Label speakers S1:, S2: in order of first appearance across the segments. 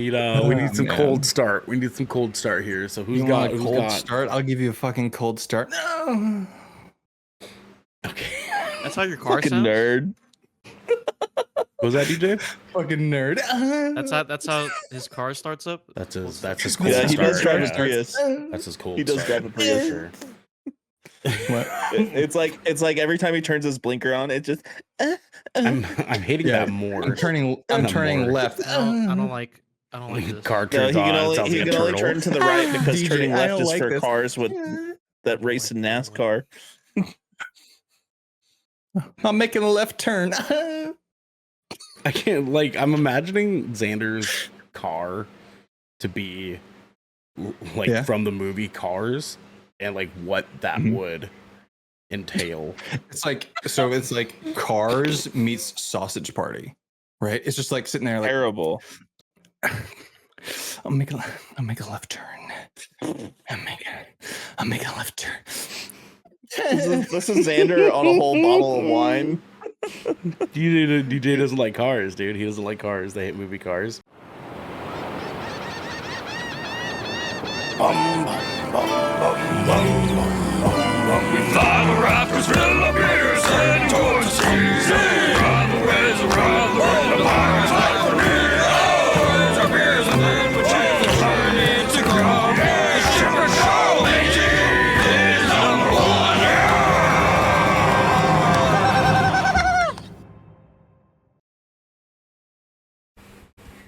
S1: we need some
S2: man.
S1: cold start. We need some cold start here. So who's got
S2: a
S1: who's
S2: cold
S1: got?
S2: start? I'll give you a fucking cold start. No.
S1: Okay.
S3: That's how your car
S4: Fucking
S3: sounds.
S4: nerd.
S1: What was that, DJ?
S2: Fucking nerd.
S3: That's how his car starts up.
S1: That's his cold
S4: Yeah,
S1: start.
S4: he does drive a
S1: yeah.
S4: Prius.
S1: That's his cold
S4: He does
S1: start.
S4: drive a Prius.
S1: Sure.
S2: What?
S4: It's like every time he turns his blinker on, it just.
S1: I'm hating
S2: Yeah,
S1: that more.
S2: I'm turning
S1: more.
S2: left.
S3: I don't like this.
S1: Car
S4: No,
S1: turns
S4: he
S1: on.
S4: can
S1: it
S4: only
S1: sounds like a
S4: only
S1: turtle.
S4: turn to the right because
S2: DJ,
S4: turning
S2: I
S4: left
S2: don't
S4: is
S2: like
S4: for
S2: this.
S4: cars with that race in NASCAR.
S2: I'm making a left turn.
S1: I can't I'm imagining Xander's car to be from the movie Cars and what that would entail.
S2: It's like Cars meets Sausage Party, right? It's just sitting there
S4: Terrible.
S2: I'll make a left turn. I'll make a left turn.
S4: This is Xander on a whole bottle of wine.
S1: DJ doesn't like cars, dude. He doesn't like cars. They hate movie Cars.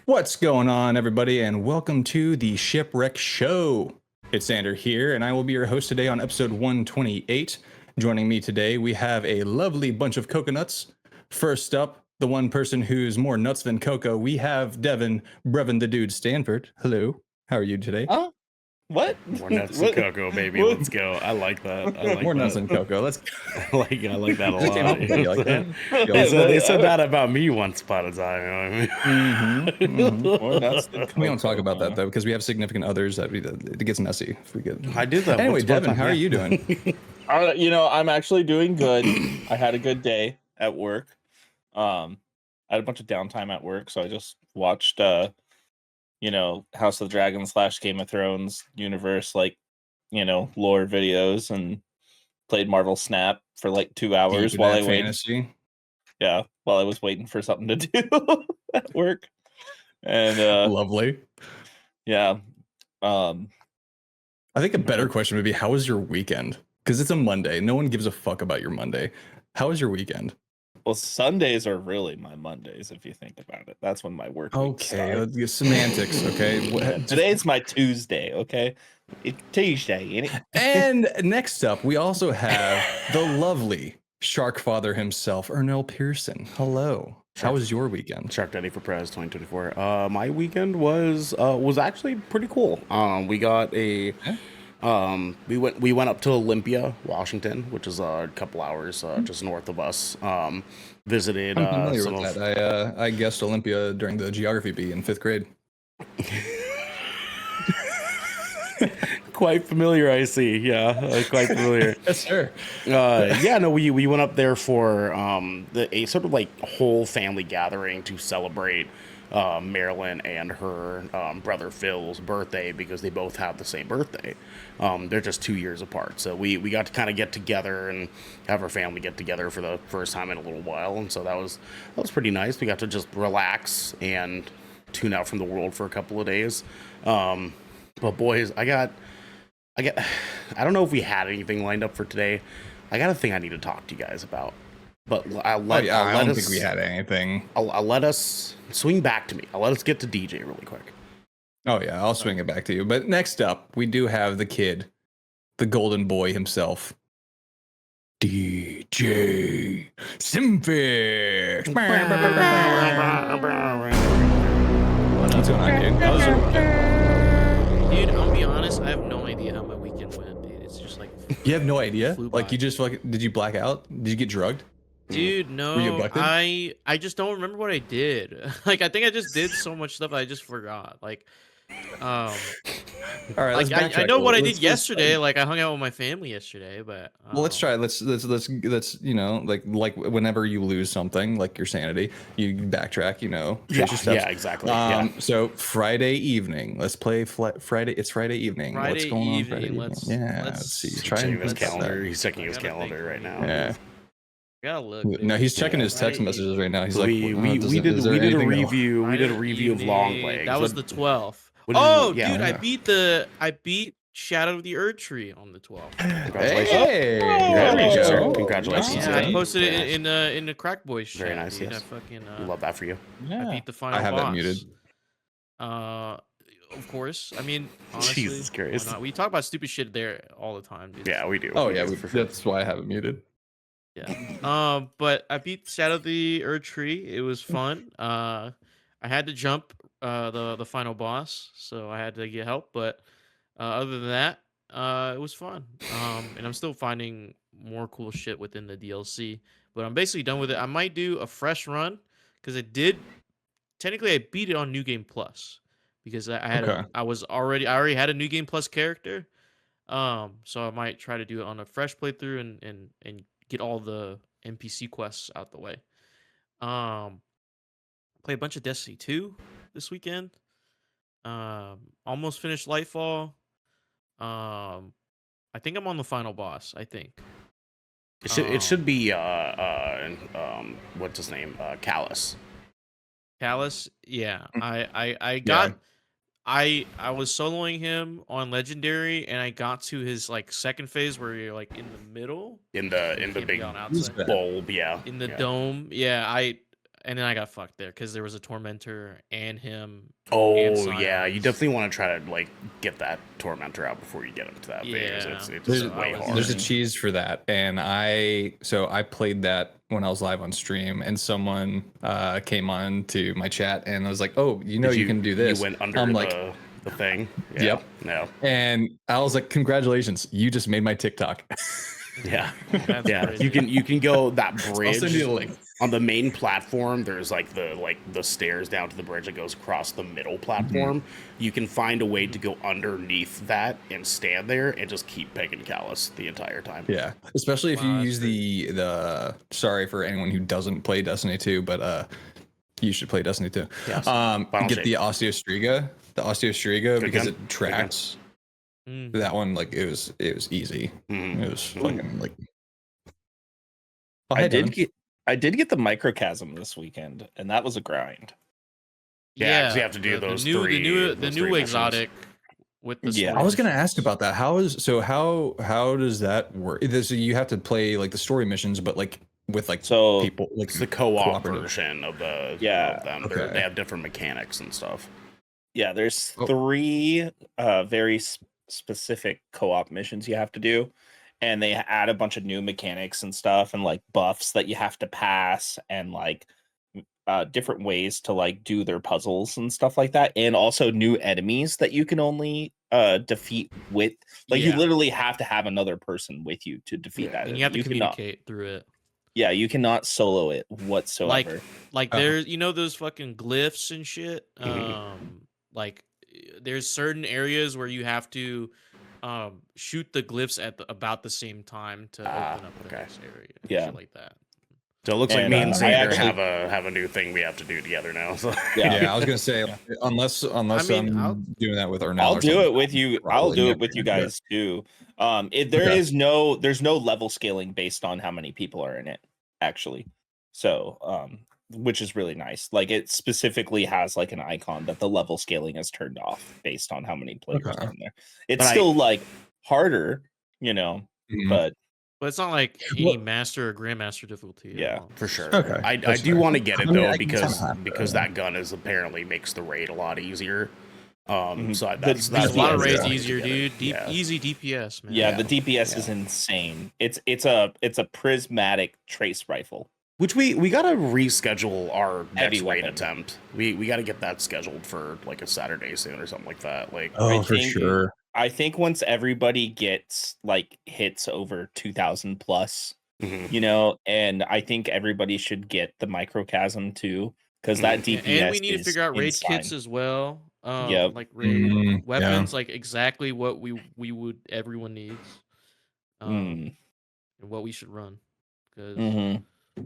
S2: What's going on, everybody, and welcome to the Shipwreck Show. It's Xander here, and I will be your host today on episode 128. Joining me today, we have a lovely bunch of coconuts. First up, the one person who's more nuts than cocoa, we have Devin Brevin the Dude Stanford. Hello, how are you today?
S4: Oh, what?
S1: More nuts than cocoa, baby. Let's go. I like that.
S2: More nuts than cocoa. Let's.
S1: I like that a lot.
S2: You like that?
S1: They said that about me once upon a time. You know what I mean?
S4: More nuts than
S2: We don't talk
S4: cocoa,
S2: about that though, because we have significant others that it gets messy if we get.
S1: I did that.
S2: Anyway,
S1: once upon a
S2: Devin,
S1: time,
S2: how are you doing?
S4: I'm actually doing good. I had a good day at work. I had a bunch of downtime at work, so I just watched House of the Dragon / Game of Thrones universe, lore videos, and played Marvel Snap for 2 hours while I waited. Yeah, while I was waiting for something to do at work. And
S2: Lovely.
S4: Yeah.
S2: I think a better question would be, how was your weekend? Because it's a Monday. No one gives a fuck about your Monday. How was your weekend?
S4: Well, Sundays are really my Mondays, if you think about it. That's when my work week starts.
S2: Semantics, okay?
S4: Today's my Tuesday, okay? It's Tuesday, ain't it?
S2: And next up, we also have the lovely Shark Father himself, Ernell Pearson. Hello. How was your weekend?
S1: Shark Daddy for Prez 2024. My weekend was actually pretty cool. We got a we went up to Olympia, Washington, which is a couple hours just north of us. Visited.
S2: I'm familiar with that. I guessed Olympia during the geography bee in 5th grade.
S1: Quite familiar, I see. Yeah, quite familiar.
S2: Yes, sir.
S1: We went up there for a sort of whole family gathering to celebrate Marilyn and her brother Phil's birthday, because they both have the same birthday. They're just 2 years apart, so we got to kind of get together and have our family get together for the first time in a little while, and so that was pretty nice. We got to just relax and tune out from the world for a couple of days. But boys, I don't know if we had anything lined up for today. I got a thing I need to talk to you guys about. But I don't
S2: think we had anything.
S1: I'll let us swing back to me. I'll let us get to DJ really quick.
S2: Oh yeah, I'll swing it back to you. But next up, we do have the kid, the golden boy himself, DJ Simfix. What's going on, dude? How was your weekend?
S3: Dude, I'll be honest, I have no idea how my weekend went, dude. It's just
S2: you have no idea?
S3: flew by.
S2: You just did you black out? Did you get drugged?
S3: Dude, no.
S2: Were you abducted?
S3: I just don't remember what I did. I think I just did so much stuff I just forgot.
S2: All right, let's
S3: Like,
S2: backtrack.
S3: I know what I did
S2: Let's-
S3: yesterday. Like I hung out with my family yesterday, but
S2: Well, let's try. Let's you know, like whenever you lose something, like your sanity, you backtrack. You know, trace your steps.
S1: Yeah, exactly. Yeah.
S2: So Friday evening, let's play Friday. It's Friday evening. What's
S3: Friday
S2: going on
S3: evening,
S2: Friday evening?
S3: let's-
S2: Yeah,
S3: let's-
S2: let's see.
S1: He's
S2: Try
S1: checking
S2: and
S1: his
S2: think about
S1: calendar.
S2: that.
S1: He's checking
S3: I
S1: his
S3: gotta
S1: calendar
S3: think.
S1: right now.
S2: Yeah.
S3: I gotta look.
S2: No,
S3: dude.
S2: he's checking
S1: Yeah.
S2: his text
S3: Friday
S2: messages right now. He's
S1: we
S2: like,
S1: did
S2: is there
S1: a
S2: anything else?
S1: review. We did a
S3: Friday
S1: review of Long
S3: evening,
S1: Legs.
S3: That was
S1: What-
S3: the 12th.
S1: what did you-
S3: Oh,
S1: yeah.
S3: dude,
S2: Yeah.
S3: I beat Shadow of the Erd Tree on the 12th.
S1: Congratulations.
S2: Hey,
S1: Congratulations,
S2: there
S1: sir.
S2: we go.
S1: Congratulations.
S3: Yeah,
S1: Yeah.
S3: I posted
S1: Very
S3: it
S1: nice.
S3: in the Crack Boys chat.
S1: Very nice,
S3: Dude.
S1: yes.
S3: I fucking
S1: We love that for you.
S3: I beat the final
S2: I have
S3: boss.
S2: that muted.
S3: Of course. I mean, honestly,
S1: Jesus Christ.
S3: why not? We talk about stupid shit there all the time, dude.
S1: Yeah, we do.
S2: Oh
S1: We
S2: yeah,
S1: do, for sure.
S2: that's why I have it muted.
S3: Yeah. But I beat Shadow of the Erd Tree. It was fun. I had to jump the final boss, so I had to get help. But other than that, it was fun. And I'm still finding more cool shit within the DLC. But I'm basically done with it. I might do a fresh run because technically I beat it on New Game Plus because I had
S2: Okay.
S3: I already had a New Game Plus character. So I might try to do it on a fresh playthrough and get all the NPC quests out the way. Play a bunch of Destiny 2 this weekend. Almost finished Lightfall. I think I'm on the final boss. I think
S1: It should be what's his name? Callus.
S3: Callus. Yeah, I
S2: Yeah.
S3: got. I was soloing him on Legendary, and I got to his like second phase where you're like in the middle,
S1: In the
S3: can't be
S1: big
S3: on
S2: Who's
S3: outside.
S2: that?
S1: bulb, yeah.
S3: In the
S1: yeah.
S3: dome. Yeah, and then I got fucked there because there was a Tormentor and him. and
S1: Oh yeah, you
S3: Scions.
S1: definitely want to try to like get that tormentor out before you get up to that phase.
S3: Yeah.
S1: It's
S2: There's,
S1: way hard.
S2: there's a cheese for that, and I played that when I was live on stream, and someone came on to my chat and I was like, "Oh, you know,
S1: Did
S2: you can do this."
S1: You went under
S2: I'm
S1: the,
S2: like,
S1: the thing. Yeah.
S2: Yep.
S1: No.
S2: and I was like, "Congratulations, you just made my TikTok."
S1: Yeah.
S3: That's
S1: Yeah.
S3: crazy.
S1: You can go that
S2: I'll
S1: bridge
S2: send you the link.
S1: on the main platform. There's like the stairs down to the bridge that goes across the middle platform.
S2: Mm-hmm.
S1: You can find a way to go underneath that and stand there and just keep pegging Callus the entire time.
S2: Yeah, especially if
S3: Wow,
S2: you
S3: that's
S2: use the sorry for anyone who doesn't play Destiny 2, but you should play Destiny 2.
S1: Yes. Final
S2: Get
S1: shape.
S2: the Osteostriga,
S1: Good
S2: because
S1: gun.
S2: it tracks.
S3: Mm.
S2: That one, like, it was easy.
S1: Mhm.
S2: It was fucking like. Oh,
S4: I
S2: hey,
S4: did
S2: Devin.
S4: get the microchasm this weekend, and that was a grind.
S1: Yeah, 'cause you have to do those
S3: the new
S1: three-
S3: the
S1: those
S3: new
S1: three missions.
S3: exotic with the
S4: Yeah.
S2: I was
S3: swords.
S2: gonna ask about that. How does that work? You have to play like the story missions, but like with like
S4: So
S2: people like
S1: It's the co-op
S2: cooperative.
S1: version of the
S4: Yeah,
S1: of them.
S2: okay.
S1: They have different mechanics and stuff.
S4: yeah, there's
S2: Oh.
S4: 3 very specific co-op missions you have to do, and they add a bunch of new mechanics and stuff, and like buffs that you have to pass, and like different ways to like do their puzzles and stuff like that, and also new enemies that you can only defeat with you
S3: Yeah.
S4: literally have to have another person with you to defeat
S1: Yeah,
S4: that.
S3: And you have to
S4: cannot,
S3: communicate through it.
S4: yeah, you cannot solo it whatsoever.
S3: Like
S2: Uh-huh.
S3: there's those fucking glyphs and shit. Like there's certain areas where you have to shoot the glyphs at about the same time to open up the
S1: okay.
S3: next area. and
S4: Yeah.
S3: shit like that.
S1: So it looks like
S4: And,
S1: me and
S4: I
S1: Xander
S4: actually-
S1: have a new thing we have to do together now. So
S2: Yeah, I was gonna say unless
S3: I mean, I'll-
S2: I'm doing that with Ernell.
S4: I'll
S2: or
S4: do
S2: something,
S4: it with you. I'll
S2: probably
S4: do
S2: never
S4: it with you
S2: gonna do it.
S4: guys too. There's
S2: Okay.
S4: no level scaling based on how many people are in it, actually. So, which is really nice. Like it specifically has like an icon that the level scaling is turned off based on how many players
S2: Okay.
S4: are in there. It's
S1: But
S4: still like harder, you know,
S2: Mhm.
S4: but
S3: But it's not like any
S2: Well-
S3: master or grandmaster difficulty. at
S4: Yeah.
S3: all.
S1: for sure.
S2: Okay,
S1: I
S2: that's
S1: do
S2: fair.
S1: want to get it
S2: I mean,
S1: though
S2: I can
S1: because
S2: kinda have to.
S1: that gun is apparently makes the raid a lot easier.
S4: Mhm.
S1: So
S4: The-
S1: that's
S3: There's a
S4: Yeah,
S3: lot of
S4: yeah,
S3: raids
S4: yeah.
S3: easier, dude.
S1: Yeah.
S3: Easy DPS, man.
S4: yeah,
S2: Yeah.
S4: the DPS is
S1: Yeah.
S4: insane. It's a prismatic trace rifle.
S1: Which we gotta reschedule our
S4: Heavy
S1: next raid
S4: weapon.
S1: attempt. We gotta get that scheduled for like a Saturday soon or something like that. Like
S2: Oh,
S4: I
S2: for
S4: think-
S2: sure.
S4: I think once everybody gets like hits over 2,000 plus,
S1: mhm.
S4: you know, and I think everybody should get the microchasm too, because that
S3: And-
S4: DPS
S3: and we need to
S4: is
S3: figure out raid
S4: insane.
S3: kits as well.
S4: Yep.
S3: like raid
S2: Yeah.
S3: weapons, like exactly what we would everyone needs,
S4: Mm.
S3: and what we should run, because
S4: Mm-hmm.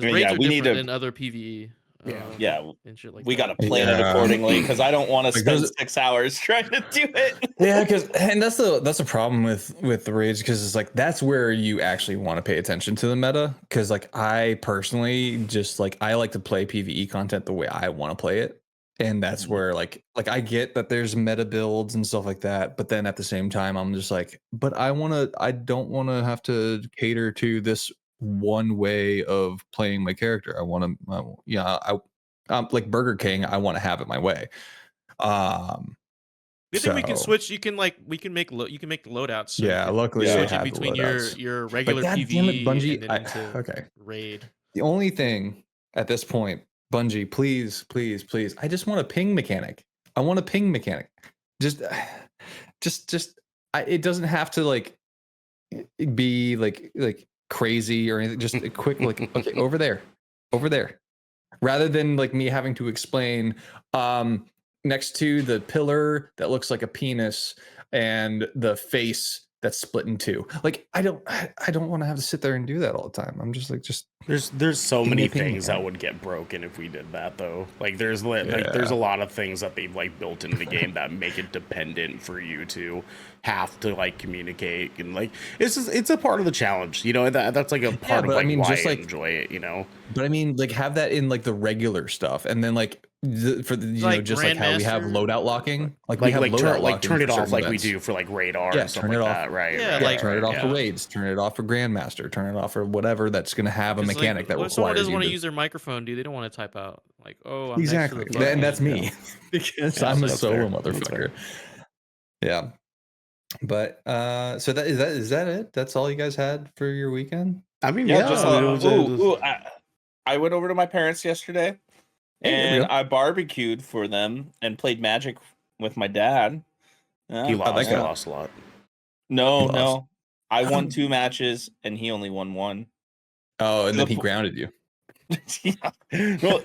S3: raids
S4: Yeah,
S3: are
S4: we need
S3: different
S4: to.
S3: than other PVE,
S1: Yeah.
S4: Yeah,
S3: and shit like
S4: we got to
S3: that.
S4: plan it
S2: Yeah.
S4: accordingly because I don't want to
S2: Like
S4: spend
S2: those,
S4: 6 hours trying to do it.
S2: yeah, because and that's the problem with the raids, because it's like that's where you actually want to pay attention to the meta, because like I personally just like I like to play PvE content the way I want to play it, and that's where like I get that there's meta builds and stuff like that, but then at the same time I'm just like, but I don't want to have to cater to this one way of playing my character. I want to yeah, like Burger King, I want to have it my way. um
S3: Good thing we can
S2: so
S3: switch. You can like you can make the loadouts, so you
S2: yeah,
S3: can
S2: luckily
S4: Yeah.
S2: they
S3: switch in
S2: have the
S3: between
S2: loadouts.
S3: your
S2: But
S3: regular
S2: god damn it,
S3: PvE
S2: Bungie,
S3: and then into
S2: okay.
S3: raid.
S2: The only thing at this point, Bungie, please, please, please, I just want a ping mechanic. I want a ping mechanic. Just, just. It doesn't have to like be like crazy or anything. Just a quick like, okay, over there, rather than like me having to explain next to the pillar that looks like a penis and the face that's split in two. Like I don't want to have to sit there and do that all the time. I'm just like
S1: There's so
S2: Give me
S1: many
S2: a ping
S1: things that
S2: mechanic.
S1: would get broken if we did that though. Like there's a lot of things that they've like built into the game that make it dependent for you to have to like communicate, and like it's a part of the challenge, that's like a part of
S2: but I
S1: like
S2: mean,
S1: why
S2: just
S1: I
S2: like
S1: enjoy it.
S2: But I mean, like have that in like the regular stuff, and then like for the
S3: Like
S2: just like how we have
S3: Grandmaster,
S2: loadout locking, like we have loadout locking
S1: turn it
S2: for
S1: off
S2: certain
S1: like we
S2: events.
S1: do for like radar
S2: Yeah,
S1: and stuff
S2: turn
S1: like
S2: it off.
S1: that, right?
S3: Yeah,
S1: right,
S2: Yeah,
S3: like-
S2: turn it off for
S1: yeah.
S2: raids, turn it off for Grandmaster, turn it off for whatever that's going to have a
S3: 'cause,
S2: mechanic that
S3: what if someone
S2: requires
S3: doesn't
S2: you
S3: want to
S2: to
S3: use their microphone, dude? They don't want to type out like, "Oh, I'm
S2: exactly.
S3: next to the
S2: And that's
S3: fucking-"
S2: me because
S1: Yeah,
S2: I'm a
S1: that's
S2: solo
S1: fair. That's
S2: motherfucker.
S1: fair.
S2: Yeah, but so is that it? That's all you guys had for your weekend?
S1: I mean,
S4: Yeah,
S1: yeah,
S4: just
S1: it was-
S4: I went over to my parents yesterday
S2: Hey, there we
S4: and
S2: go.
S4: I barbecued for them and played Magic with my dad. Yeah,
S1: he
S2: that
S1: lost.
S2: go?
S1: He lost a lot.
S2: He lost.
S4: No. I won 2 matches and he only won 1.
S2: Oh, and then he
S4: The-
S2: grounded you.
S4: Yeah. No,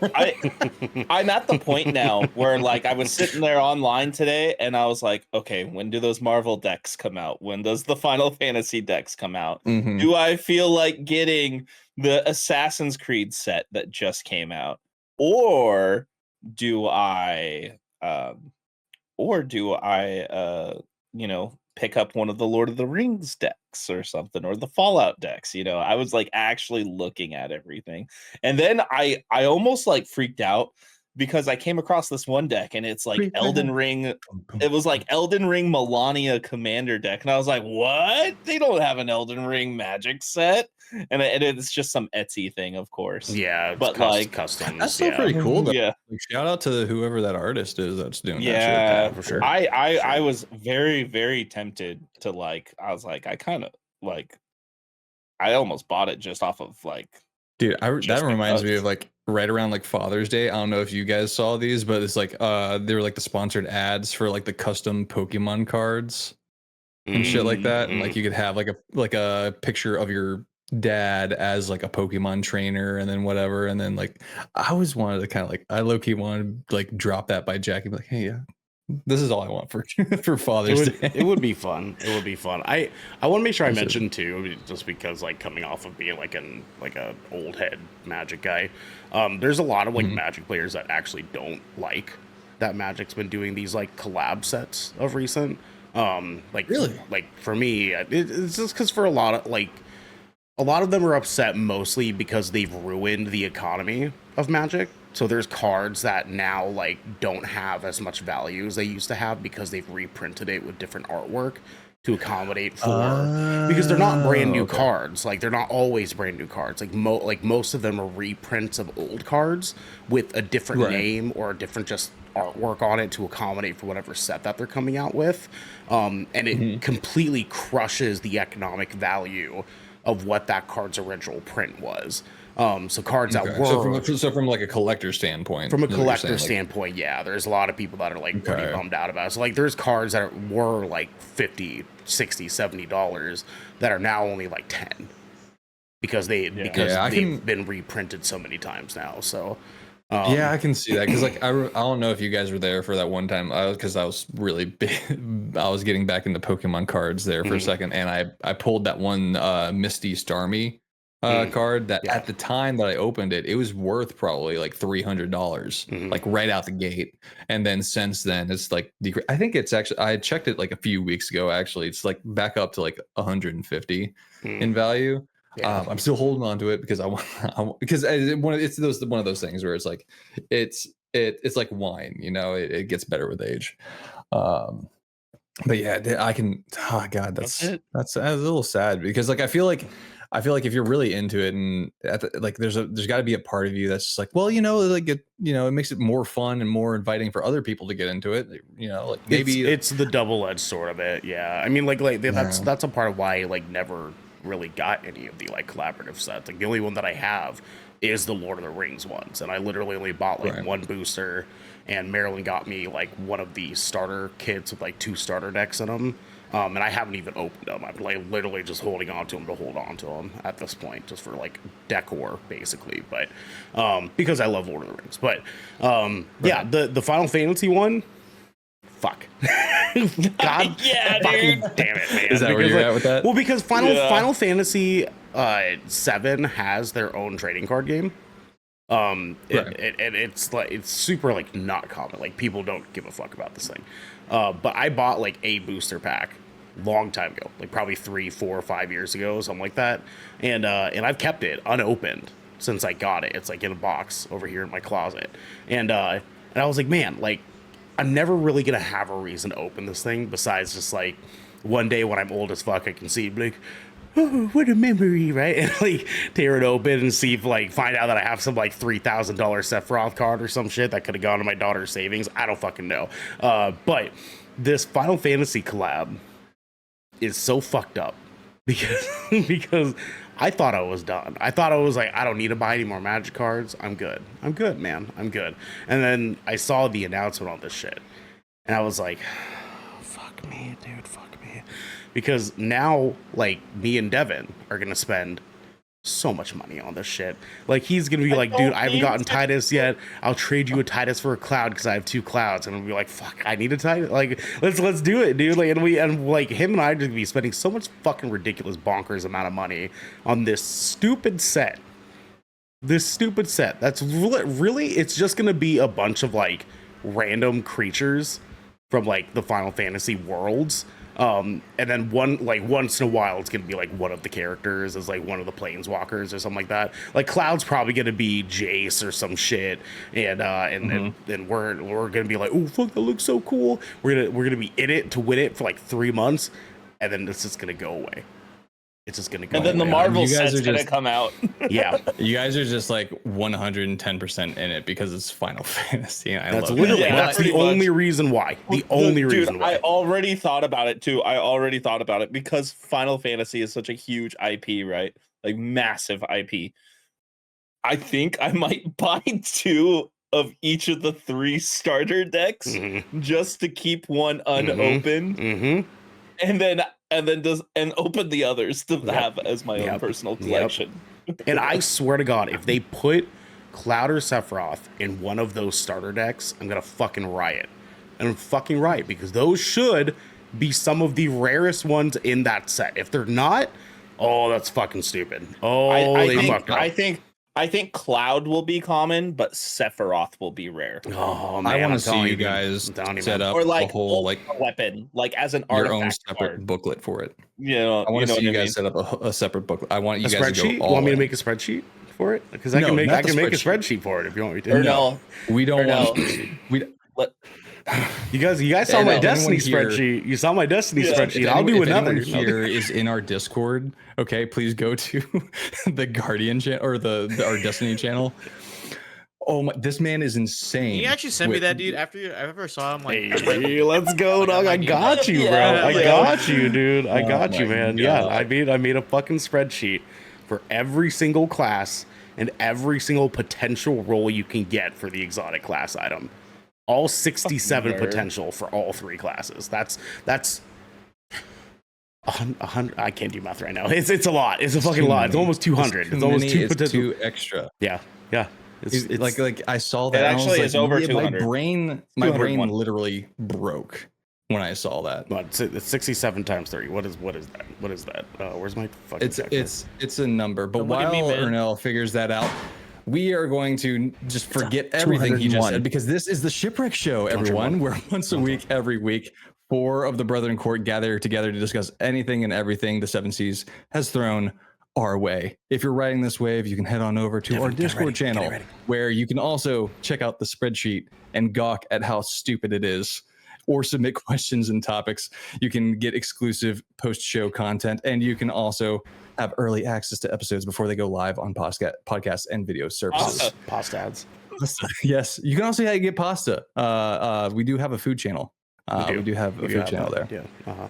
S4: I'm at the point now where like I was sitting there online today and I was like, okay, when do those Marvel decks come out? When does the Final Fantasy decks come out?
S2: Mhm.
S4: Do I feel like getting the Assassin's Creed set that just came out? Or do I pick up one of the Lord of the Rings decks or something, or the Fallout decks? I was like actually looking at everything. And then I almost like freaked out because I came across this one deck and it's like Elden Ring. It was like Elden Ring Melania Commander deck. And I was like, what? They don't have an Elden Ring Magic set. And it's just some Etsy thing, of course.
S1: Yeah, it's
S4: But, like,
S1: customs.
S2: That's still
S1: yeah.
S2: pretty cool though.
S4: Yeah.
S2: Like, shout out to whoever that artist is that's doing that shit.
S4: Yeah,
S1: for sure.
S4: I was very, very tempted to like, I was like, I kind of like, I almost bought it just off of like,
S2: Dude, that
S4: Just
S2: reminds me
S4: because.
S2: of like right around like Father's Day. I don't know if you guys saw these, but it's like they were like the sponsored ads for like the custom Pokemon cards and shit like that. And like you could have like a picture of your dad as like a Pokemon trainer and then whatever. And then like I always wanted to kind of like I low-key wanted to like drop that by Jack and be like, hey, yeah, this is all I want for for Father's Day.
S1: It would be fun. It would be fun. I want to make sure I
S2: This is-
S1: mention too, just because like coming off of being like a old head Magic guy, there's a lot of like Magic players that actually don't like that Magic's been doing these like collab sets of recent. Like
S2: Really?
S1: like for me, it's just because for a lot of them are upset mostly because they've ruined the economy of Magic. So there's cards that now like don't have as much value as they used to have because they've reprinted it with different artwork to accommodate for because they're not brand new
S2: okay.
S1: cards. Like they're not always brand new cards. Like most of them are reprints of old cards with a different
S2: Right.
S1: name or a different just artwork on it to accommodate for whatever set that they're coming out with. And it completely crushes the economic value of what that card's original print was. So cards that
S2: Okay.
S1: were
S2: So from like a collector standpoint,
S1: from a
S2: is what you're
S1: collector
S2: saying, like-
S1: standpoint, yeah, there's a lot of people that are like pretty
S2: Okay.
S1: bummed out about it. So like there's cards that were like $50, $60, $70 that are now only like 10 because
S2: Yeah, I
S1: they've
S2: can-
S1: been reprinted so many times now. So
S2: Yeah, I can see that because like I don't know if you guys were there for that one time. Because I was really big. I was getting back into Pokemon cards there for a second, and I pulled that one Misty Starmie card that at the time that I opened it, it was worth probably like $300, like right out the gate. And then since then, it's like I think it's actually I checked it like a few weeks ago. Actually, it's like back up to like 150 in value.
S1: Yeah.
S2: I'm still holding on to it because I want because it's one of those things where it's like it's like wine, you know, it gets better with age. But yeah, I can. Oh God, that's a little sad because like I feel like if you're really into it and like there's got to be a part of you that's just like, well, you know, like it makes it more fun and more inviting for other people to get into it. You know, like maybe
S1: it's the double-edged sword of it. Yeah, I mean, like that's a part of why I like never really got any of the like collaborative sets. Like the only one that I have is the Lord of the Rings ones, and I literally only bought like one booster. And Marilyn got me like one of the starter kits with like 2 starter decks in them, and I haven't even opened them. I'm like literally just holding on to them to hold on to them at this point, just for like decor basically. But because I love Lord of the Rings. But yeah, the Final Fantasy one. Fuck. God,
S4: yeah,
S1: fucking
S4: dude.
S1: damn it, man.
S2: Is that where you're at with that?
S1: Well, because Final Fantasy 7 has their own trading card game. It's like it's super like not common. Like people don't give a fuck about this thing. But I bought like a booster pack long time ago, like probably 3, 4, 5 years ago, something like that. And I've kept it unopened since I got it. It's like in a box over here in my closet. And I was like, man, like I'm never really gonna have a reason to open this thing besides just like one day when I'm old as fuck, I can see like, oh, what a memory, right? And like tear it open and see if like find out that I have some like $3,000 Sephiroth card or some shit that could have gone to my daughter's savings. I don't fucking know. But this Final Fantasy collab is so fucked up because I thought I was done. I thought I was like, I don't need to buy any more Magic cards. I'm good. I'm good, man. I'm good. And then I saw the announcement on this shit, and I was like, fuck me, dude. Fuck me. Because now, like, me and Devin are gonna spend so much money on this shit. Like, he's gonna be like, dude, I haven't gotten Titus yet. I'll trade you a Titus for a Cloud because I have 2 Clouds. And I'll be like, fuck, I need a Titus. Like, let's do it, dude. Like, and like him and I are gonna be spending so much fucking ridiculous bonkers amount of money on this stupid set. That's really it's just gonna be a bunch of like random creatures from like the Final Fantasy worlds. And then once in a while, it's gonna be like one of the characters as like one of the planeswalkers or something like that. Like Cloud's probably gonna be Jace or some shit, and we're gonna be like, oh fuck, that looks so cool. We're gonna be in it to win it for like 3 months, and then it's just gonna go away. It's just gonna go.
S4: And then
S1: away.
S4: the Marvel
S2: You guys
S4: set's
S2: are
S4: gonna
S2: just-
S4: come out.
S1: Yeah,
S2: You guys are just like 110% in it because it's Final Fantasy. And I
S1: that's
S2: love
S1: literally
S2: it.
S1: that's the
S4: pretty much.
S1: only reason why. The only
S4: Dude,
S1: reason why.
S4: I already thought about it too. I already thought about it because Final Fantasy is such a huge IP, right? Like massive IP. I think I might buy 2 of each of the 3 starter decks just to keep one unopened, and open the others to have as my own personal collection.
S1: And I swear to God, if they put Cloud or Sephiroth in one of those starter decks, I'm gonna fucking riot. And I'm fucking riot because those should be some of the rarest ones in that set. If they're not, oh, that's fucking stupid. Oh, they fucked up.
S4: I think Cloud will be common, but Sephiroth will be rare.
S1: Oh man,
S2: I want
S1: I'm
S2: to see
S1: telling
S2: you
S1: dude.
S2: guys
S1: I'm telling you,
S2: set
S1: man.
S2: up
S4: Or like
S2: a whole like
S4: a weapon, like as an
S2: your
S4: artifact
S2: own separate
S4: card.
S2: booklet for it.
S4: You know,
S2: I want to see you
S4: what I
S2: guys set up a separate booklet. I want you
S1: A
S2: guys to
S1: spreadsheet?
S2: go
S1: You
S2: all
S1: want me to
S2: in.
S1: make a spreadsheet for it? Because I
S2: No,
S1: can make
S2: not the
S1: a
S2: spreadsheet.
S1: spreadsheet for it if you want me to.
S4: Ernell,
S2: We don't
S4: Ernell,
S2: want.
S1: You guys saw
S2: And
S1: my
S2: if
S1: Destiny
S2: anyone here-
S1: spreadsheet. You saw my Destiny spreadsheet.
S2: If
S1: I'll do
S2: if
S1: another.
S2: anyone here is in our Discord, okay, please go to the Guardian channel or our Destiny channel. Oh my! This man is insane.
S3: Can you actually send me
S2: with-
S3: that, dude? After I ever saw him, like,
S1: Hey, let's go, dog. I got you, bro.
S4: Yeah,
S1: I
S4: yeah.
S1: got you, dude. I
S2: Oh
S1: got you,
S2: my
S1: man. Yeah,
S2: God.
S1: I made a fucking spreadsheet for every single class and every single potential role you can get for the exotic class item. All 67
S4: nerd.
S1: potential for all 3 classes. That's 100. I can't do math right now. It's a lot. It's a fucking lot. It's almost 200. It's almost 2 potential.
S2: Too extra.
S1: Yeah. It's
S2: like I saw that.
S4: It
S2: and I was
S4: actually
S2: like,
S4: is over
S2: yeah,
S4: 200.
S2: My brain
S4: 201.
S2: literally broke when I saw that.
S1: it's 67 times 30. What is that? What is that? Where's my fucking calculator?
S2: It's a number. But
S3: Don't look at
S2: while
S3: me, man.
S2: Ernell figures that out, we are going to just forget everything he just
S4: 201.
S2: said, because this is the Shipwreck Show, everyone. Where once a week, every week, 4 of the Brethren Court gather together to discuss anything and everything the Seven Seas has thrown our way. If you're riding this wave, you can head on over to our Discord channel, where you can also check out the spreadsheet and gawk at how stupid it is, or submit questions and topics. You can get exclusive post-show content, and you can also have early access to episodes before they go live on podcasts and video services.
S1: Pasta ads.
S2: Yes, you can also get pasta. We do have a food channel. We do have a food channel there.
S1: Yeah.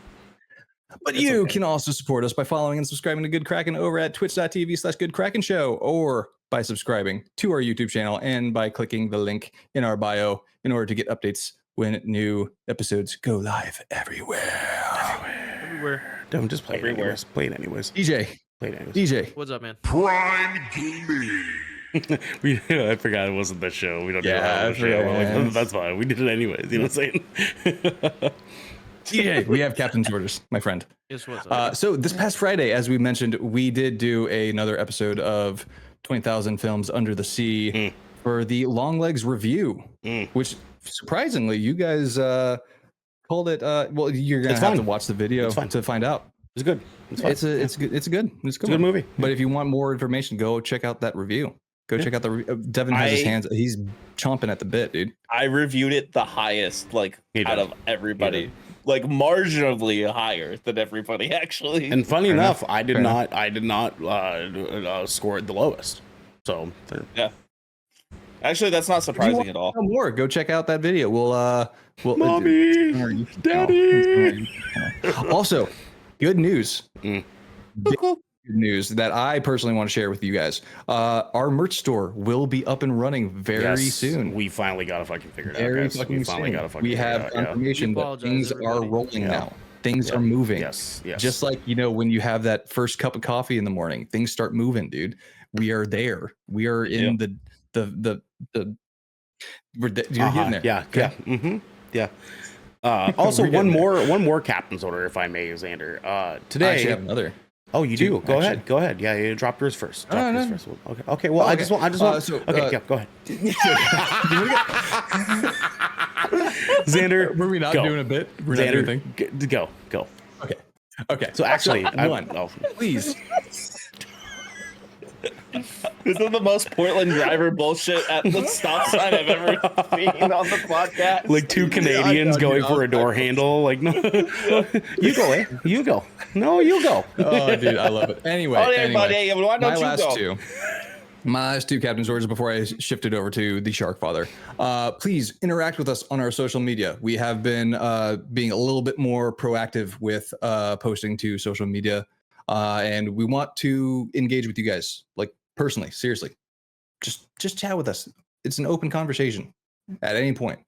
S2: But you can also support us by following and subscribing to Good Kraken over at twitch.tv/GoodKrakenShow, or by subscribing to our YouTube channel and by clicking the link in our bio in order to get updates when new episodes go live everywhere.
S1: Don't just play it
S4: Everywhere.
S1: anyways. Play it anyways.
S2: DJ,
S1: Play it anyways.
S2: DJ.
S3: What's up, man?
S5: Prime Gaming.
S1: I forgot it wasn't the show. We don't do
S2: Yeah,
S1: it on the
S2: I
S1: show.
S2: forgot,
S1: Like,
S2: man.
S1: that's fine. We did it anyways. You know what I'm saying?
S2: DJ, we have Captain's Orders, my friend.
S3: Yes, what's up?
S2: So this past Friday, as we mentioned, we did do another episode of 20,000 Films Under the Sea for the Long Legs review, which surprisingly, you guys called it. Well, you're gonna
S1: It's
S2: have
S1: fun.
S2: to watch the video
S1: It's fun.
S2: to find out.
S1: It's good. It's fun.
S2: It's a good
S1: good movie.
S2: But if you want more information, go check out that review. Go check out the. Devin has his hands. He's chomping at the bit, dude.
S4: I reviewed it the highest, like
S1: He
S4: out
S1: did.
S4: of everybody, like marginally higher than everybody actually.
S1: And funny enough, I did
S2: Fair
S1: not score it the lowest. So
S4: yeah, actually, that's not surprising at all.
S2: No more. Go check out that video. We'll
S1: Mommy, Daddy.
S2: Also, good news.
S1: Mm.
S2: Good news that I personally want to share with you guys. Our merch store will be up and running very soon.
S1: We finally got to fucking figure it out,
S2: Very
S1: guys.
S2: fucking
S1: We finally
S2: soon.
S1: got to fucking
S2: We
S1: figure
S2: have
S1: it out. Yeah.
S2: confirmation
S3: We
S2: that
S3: apologize,
S2: things
S3: everybody.
S2: are rolling
S1: Yeah.
S2: now. Things are moving.
S1: Yes.
S2: Just like, when you have that first cup of coffee in the morning, things start moving, dude. We are there. We are in the you're getting there.
S1: Yeah.
S2: Okay?
S1: Yeah. Mm-hmm. Yeah. Also,
S2: We're
S1: one
S2: getting
S1: more captain's order, if I may, Xander.
S2: I
S1: Today.
S2: actually have another.
S1: Oh, you do?
S2: Two,
S1: Go
S2: actually.
S1: ahead. Go ahead. Yeah, you drop yours first. Drop
S2: No,
S1: yours
S2: no.
S1: first. Okay. Okay. Well, I just want. Okay. Yeah. Go ahead. Xander,
S2: Were we not
S1: go.
S2: doing a bit? We're not doing a
S1: Xander,
S2: thing?
S1: go.
S2: Okay.
S1: So actually,
S2: one. Please.
S4: This is the most Portland driver bullshit at the stop sign I've ever seen on the podcast.
S1: Like two Canadians
S2: I know,
S1: going
S2: dude,
S1: for a door handle. Like, no, you go, eh? You go. No, you go.
S2: Oh, dude, I love it. Anyway,
S4: buddy, why don't
S2: my
S4: you
S2: last
S4: go?
S2: my last two captain's orders before I shifted over to the Shark Father. Please interact with us on our social media. We have been being a little bit more proactive with posting to social media, and we want to engage with you guys, like personally, seriously. Just chat with us. It's an open conversation at any point,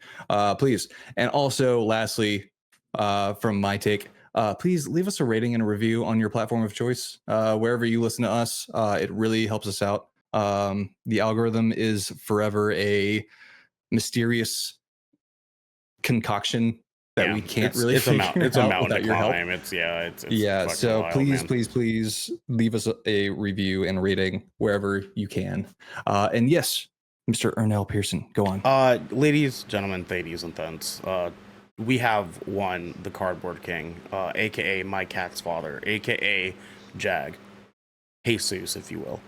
S2: please. And also, lastly, from my take, please leave us a rating and a review on your platform of choice, wherever you listen to us. It really helps us out. The algorithm is forever a mysterious concoction that we can't really
S1: It's
S2: figure
S1: it's a
S2: out
S1: mountain
S2: without
S1: to
S2: your help.
S1: climb. It's
S2: Yeah,
S1: fucking
S2: so
S1: wild,
S2: please,
S1: man.
S2: please leave us a review and rating wherever you can. And yes, Mr. Ernell Pearson, go on.
S1: Ladies, gentlemen, ladies, and thents, we have won the Cardboard King, aka my cat's father, aka Jag, Jesus, if you will.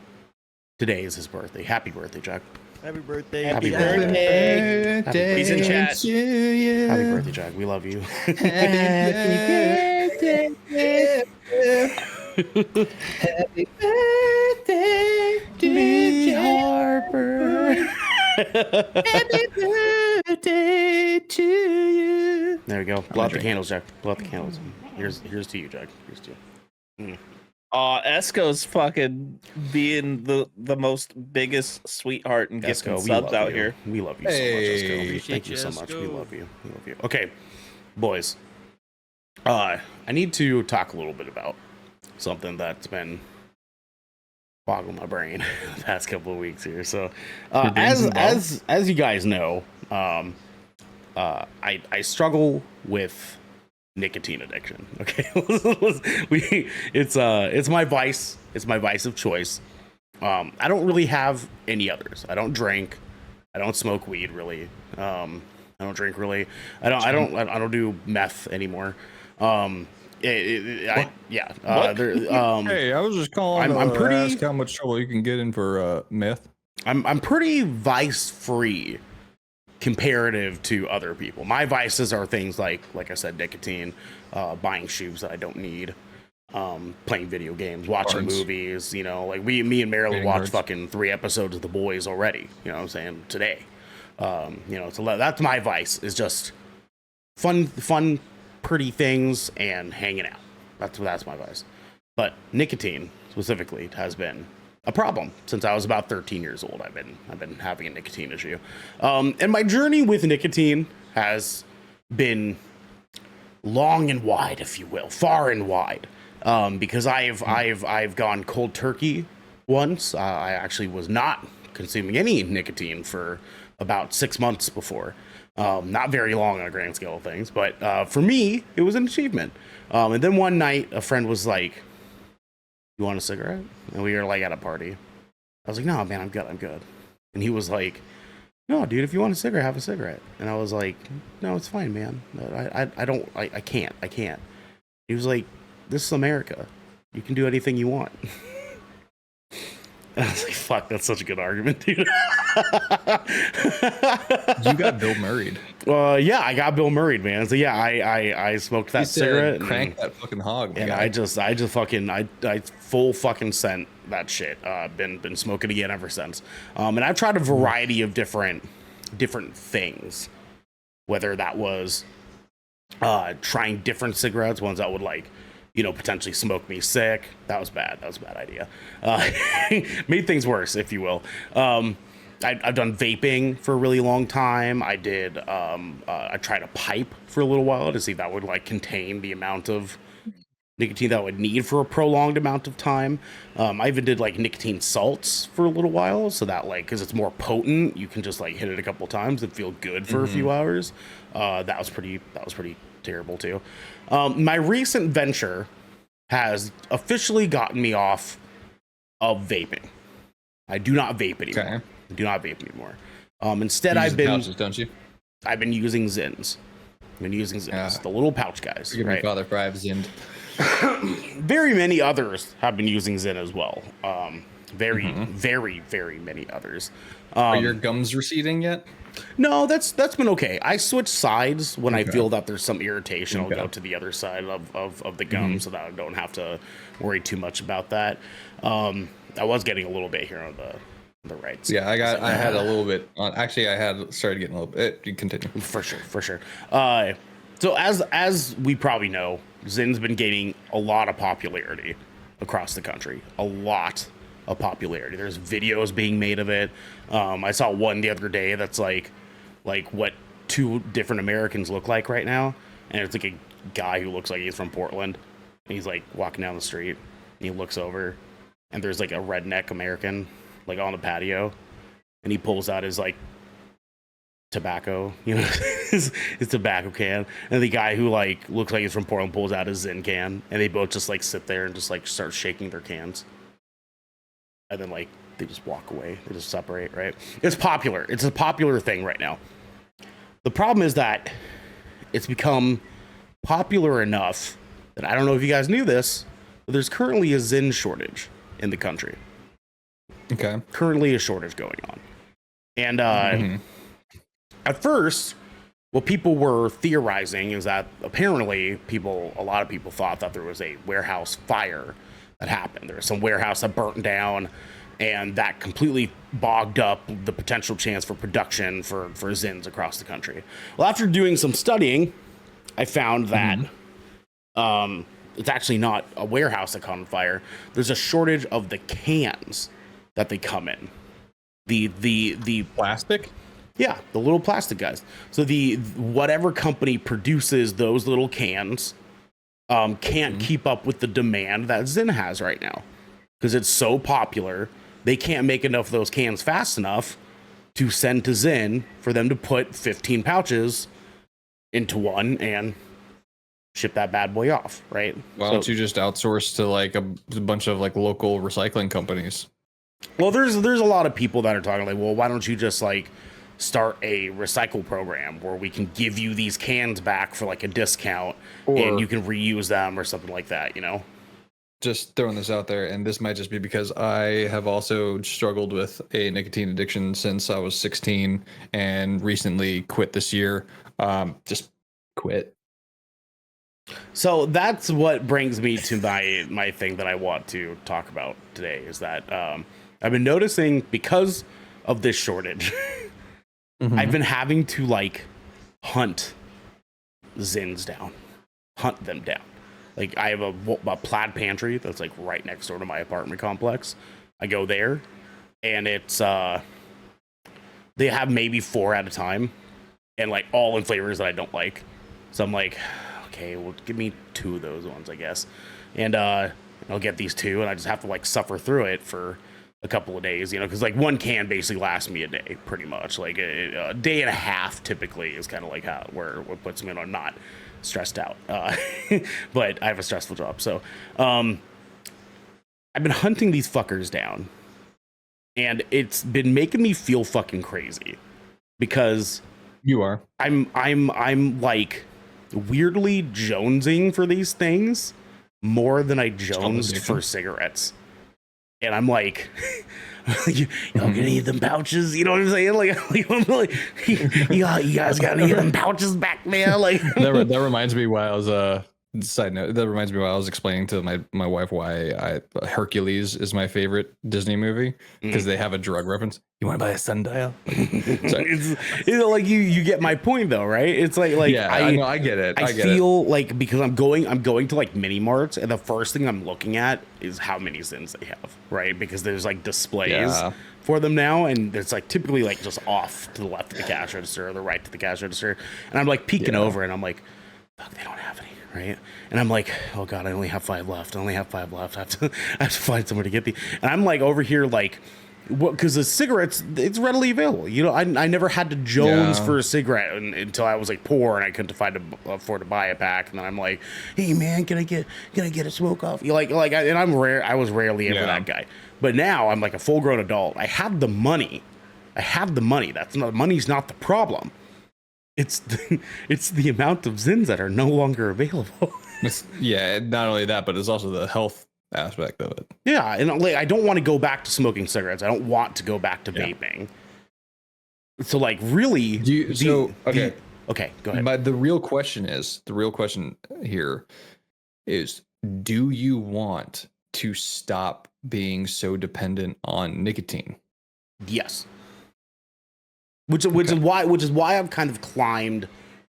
S1: Today is his birthday. Happy birthday, Jag.
S3: Happy birthday.
S1: Happy
S4: birthday.
S1: Happy
S4: He's in chat.
S1: Happy birthday, Jag. We love you.
S2: Happy birthday,
S1: Lee Harper.
S2: Happy birthday to you.
S1: There we go. Blow out the candles, Jag. Blow out the candles. Here's to you, Jag. Here's to you.
S4: Esco's fucking being the most biggest sweetheart and gifting subs out here.
S1: We love you
S2: Hey.
S1: so much, Esco.
S3: Appreciate
S1: Thank you
S3: you,
S1: so much. We
S3: Esco.
S1: love you. We love you. Okay, boys. I need to talk a little bit about something that's been boggled my brain the past couple of weeks here. So,
S2: Your brain's
S1: as you guys know, I struggle with nicotine addiction. Okay, it's my vice. It's my vice of choice. I don't really have any others. I don't drink. I don't smoke weed really. I don't drink really. I don't do meth anymore. Yeah.
S2: Hey, I was just calling
S1: I'm
S2: to
S1: pretty-
S2: ask how much trouble you can get in for meth.
S1: I'm pretty vice free comparative to other people. My vices are things like I said, nicotine, buying shoes that I don't need, playing video games, watching
S2: Cards.
S1: movies. You know, like me and Marilyn
S2: Getting
S1: watched
S2: cards.
S1: fucking 3 episodes of The Boys already. You know what I'm saying? Today. You know, so that's my vice, is just fun, pretty things and hanging out. That's my vice. But nicotine specifically has been a problem since I was about 13 years old. I've been having a nicotine issue, and my journey with nicotine has been long and wide, if you will, far and wide, because I've gone cold turkey once. I actually was not consuming any nicotine for about 6 months before. Not very long on a grand scale of things, but for me, it was an achievement. And then one night, a friend was like, "You want a cigarette?" And we were like at a party. I was like, "No, man, I'm good." And he was like, "No, dude, if you want a cigarette, have a cigarette." And I was like, "No, it's fine, man. I can't." He was like, "This is America. You can do anything you want." And I was like, "Fuck, that's such a good argument, dude."
S2: You got Bill Murray'd.
S1: Yeah, I got Bill Murray'd, man. So yeah, I smoked that
S2: He said,
S1: cigarette.
S2: crank that fucking hog.
S1: And I just fucking I full fucking sent that shit. Been smoking again ever since. And I've tried a variety of different things, whether that was trying different cigarettes, ones that would like, you know, potentially smoke me sick. That was bad. That was a bad idea. Made things worse, if you will. I've done vaping for a really long time. I did. I tried a pipe for a little while to see if that would like contain the amount of nicotine that I would need for a prolonged amount of time. I even did like nicotine salts for a little while, so that like, because it's more potent, you can just like hit it a couple times and feel good for a few hours. That was pretty terrible too. My recent venture has officially gotten me off of vaping. I do not vape anymore.
S2: Okay.
S1: I do not vape anymore. Instead,
S2: You
S1: I've
S2: use
S1: been
S2: pouches, don't you?
S1: I've been using Zins. the little pouch guys.
S2: Forgive me,
S1: Right?
S2: Father, for I've zinned.
S1: Very many others have been using Zin as well. Very many others.
S2: Are your gums receding yet?
S1: No, that's been okay. I switch sides when I feel that there's some irritation.
S2: Okay.
S1: I'll go to the other side of the gum so that I don't have to worry too much about that. I was getting a little bit here on the right side.
S2: Yeah, I had a little bit. Actually, I had started getting a little bit. You continue.
S1: For sure. So as we probably know, Zin's been gaining a lot of popularity across the country. A lot of popularity. There's videos being made of it. I saw one the other day that's like what 2 different Americans look like right now, and it's like a guy who looks like he's from Portland, and he's like walking down the street, and he looks over, and there's like a redneck American like on the patio, and he pulls out his like tobacco, you know, his tobacco can, and the guy who like looks like he's from Portland pulls out his Zin can, and they both just like sit there and just like start shaking their cans, and then like they just walk away. They just separate, right? It's popular. It's a popular thing right now. The problem is that it's become popular enough that I don't know if you guys knew this, but there's currently a Zin shortage in the country.
S2: Okay.
S1: Currently a shortage going on. And at first, what people were theorizing is that apparently a lot of people thought that there was a warehouse fire that happened. There was some warehouse that burnt down, and that completely bogged up the potential chance for production for Zins across the country. Well, after doing some studying, I found that it's actually not a warehouse that caught on fire. There's a shortage of the cans that they come in. The
S2: Plastic?
S1: Yeah, the little plastic guys. So the whatever company produces those little cans can't keep up with the demand that Zin has right now. because it's so popular. They can't make enough of those cans fast enough to send to Zyn for them to put 15 pouches into one and ship that bad boy off, right?
S2: Why don't you just outsource to like a bunch of like local recycling companies?
S1: Well, there's a lot of people that are talking like, well, why don't you just like start a recycle program where we can give you these cans back for like a discount and you can reuse them or something like that, you know?
S2: Just throwing this out there, and this might just be because I have also struggled with a nicotine addiction since I was 16 and recently quit this year. Just quit.
S1: So that's what brings me to my thing that I want to talk about today is that I've been noticing because of this shortage, I've been having to like hunt Zyns down, hunt them down. Like I have a plaid pantry that's like right next door to my apartment complex. I go there and it's they have maybe 4 at a time and like all in flavors that I don't like. So I'm like, okay, well give me 2 of those ones, I guess. And I'll get these 2 and I just have to like suffer through it for a couple of days, you know, because like one can basically lasts me a day pretty much. Like a day and a half typically is kind of like what puts me on not stressed out. But I have a stressful job. So I've been hunting these fuckers down and it's been making me feel fucking crazy because
S2: You are.
S1: I'm like weirdly jonesing for these things more than I jonesed for cigarettes. And I'm like, y'all gonna need them pouches? You know what I'm saying? Like I'm like, you guys got any of them pouches back there? Like
S2: that reminds me why I was side note. That reminds me why I was explaining to my wife why Hercules is my favorite Disney movie because they have a drug reference. You want to buy a sundial?
S1: it's like you get my point though, right? It's like
S2: yeah, I know, I get it.
S1: I feel like because I'm going to like mini marts and the first thing I'm looking at is how many Zyns they have, right? Because there's like displays for them now, and it's like typically like just off to the left of the cash register or the right to the cash register, and I'm like peeking over and I'm like, fuck, they don't have any. Right. And I'm like, oh God, I only have 5 left. I have to find somewhere to get the. And I'm like over here, like, what? Because the cigarettes, it's readily available. You know, I never had to jones for a cigarette until I was like poor and I couldn't afford to buy a pack. And then I'm like, hey man, can I get a smoke off? You and I'm rare. I was rarely ever that guy. But now I'm like a full grown adult. I have the money. Money's not the problem. It's the amount of Zyns that are no longer available.
S2: Not only that, but it's also the health aspect of it.
S1: Yeah, and like I don't want to go back to smoking cigarettes. I don't want to go back to vaping. So like really, okay, go ahead.
S2: But the real question here is, do you want to stop being so dependent on nicotine?
S1: Yes. Which is why I've kind of climbed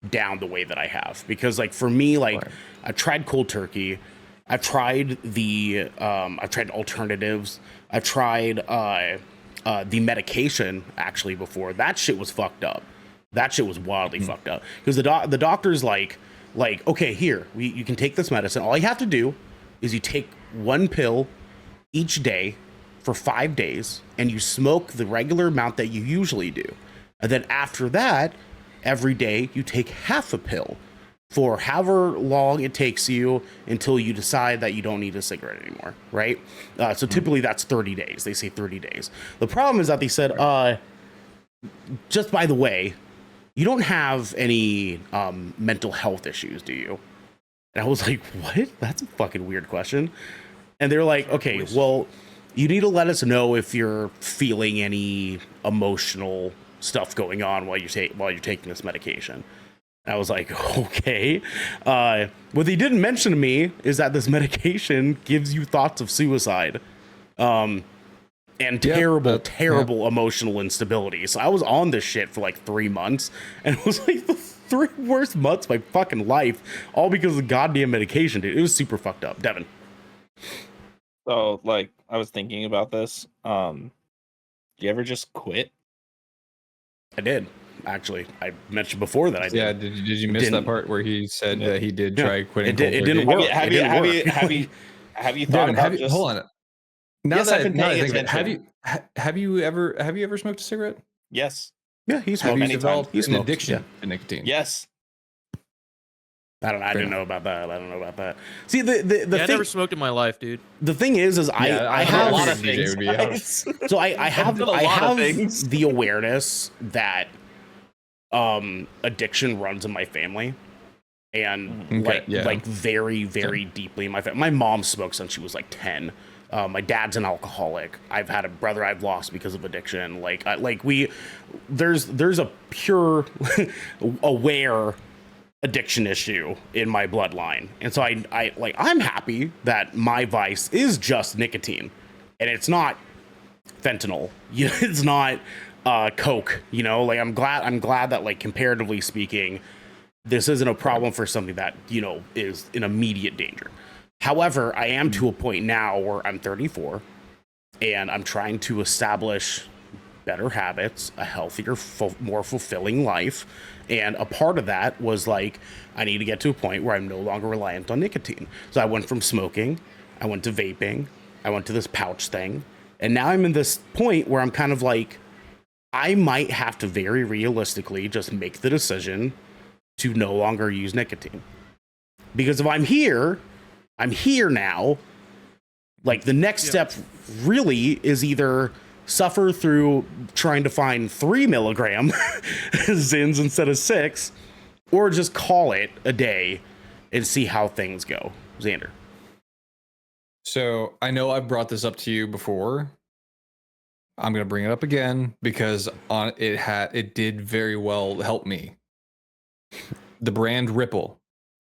S1: down the way that I have, because like for me, like I tried cold turkey, I've tried I've tried alternatives, I've tried the medication actually before. That shit was fucked up. That shit was wildly fucked up because the doctor's like okay, here you can take this medicine. All you have to do is you take 1 pill each day for 5 days and you smoke the regular amount that you usually do. And then after that, every day you take half a pill for however long it takes you until you decide that you don't need a cigarette anymore, right? So typically that's 30 days. They say 30 days. The problem is that they said, just by the way, you don't have any mental health issues, do you? And I was like, what? That's a fucking weird question. And they're like, okay, well, you need to let us know if you're feeling any emotional stuff going on while you're taking this medication. And I was like, okay. What they didn't mention to me is that this medication gives you thoughts of suicide, and terrible emotional instability. So I was on this shit for like 3 months, and it was like the 3 worst months of my fucking life, all because of goddamn medication, dude. It was super fucked up. Devin.
S4: So like I was thinking about this. Do you ever just quit?
S1: I did, actually. I mentioned before that I did.
S2: Yeah, did you miss that part where he said that he did try quitting?
S1: It didn't work.
S4: Have you thought about this?
S2: Hold on.
S4: Yes, I've been
S2: now that I
S4: paying
S2: think of it,
S4: attention.
S2: have you ever smoked a cigarette?
S4: Yes.
S1: Yeah, he
S2: Have
S1: smoked.
S2: you
S4: Anytime.
S2: developed
S1: He
S2: an
S1: smoked,
S2: addiction
S1: yeah.
S2: to nicotine?
S4: Yes.
S1: I
S2: Fair
S1: didn't
S2: enough.
S1: know about that. I don't know about that. See, the
S3: Yeah, I
S1: thing,
S3: never smoked in my life, dude.
S1: the thing is
S2: Yeah,
S1: I
S4: I've
S1: have
S4: done a lot
S2: figured
S4: of
S2: DJ
S4: things.
S2: would be out.
S4: guys.
S1: so I have
S4: done a
S1: I
S4: lot of
S1: have
S4: things.
S1: the awareness that addiction runs in my family, and
S2: Okay, yeah.
S1: like very very deeply in my family. My mom smoked since she was like 10. My dad's an alcoholic. I've had a brother I've lost because of addiction. There's a pure aware addiction issue in my bloodline, and so I'm happy that my vice is just nicotine, and it's not fentanyl. It's not coke. Like I'm glad that, like, comparatively speaking, this isn't a problem for something that is in immediate danger. However, I am to a point now where I'm 34 and I'm trying to establish better habits, a healthier, more fulfilling life. And a part of that was like, I need to get to a point where I'm no longer reliant on nicotine. So I went from smoking, I went to vaping, I went to this pouch thing. And now I'm in this point where I'm kind of like, I might have to very realistically just make the decision to no longer use nicotine. Because if I'm here now. Like, the next step really is either suffer through trying to find 3 milligram Zins instead of 6, or just call it a day and see how things go. Xander.
S2: So I know I've brought this up to you before. I'm gonna bring it up again because it did very well help me. The brand Ripple,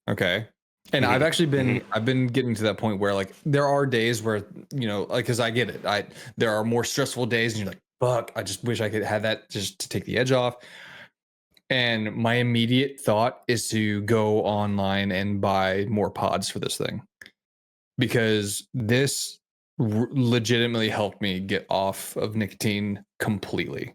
S2: okay, and I've actually been getting to that point where, like, there are days where like, because I get it, there are more stressful days and you're like, fuck, I just wish I could have that just to take the edge off. And my immediate thought is to go online and buy more pods for this thing, because this legitimately helped me get off of nicotine completely.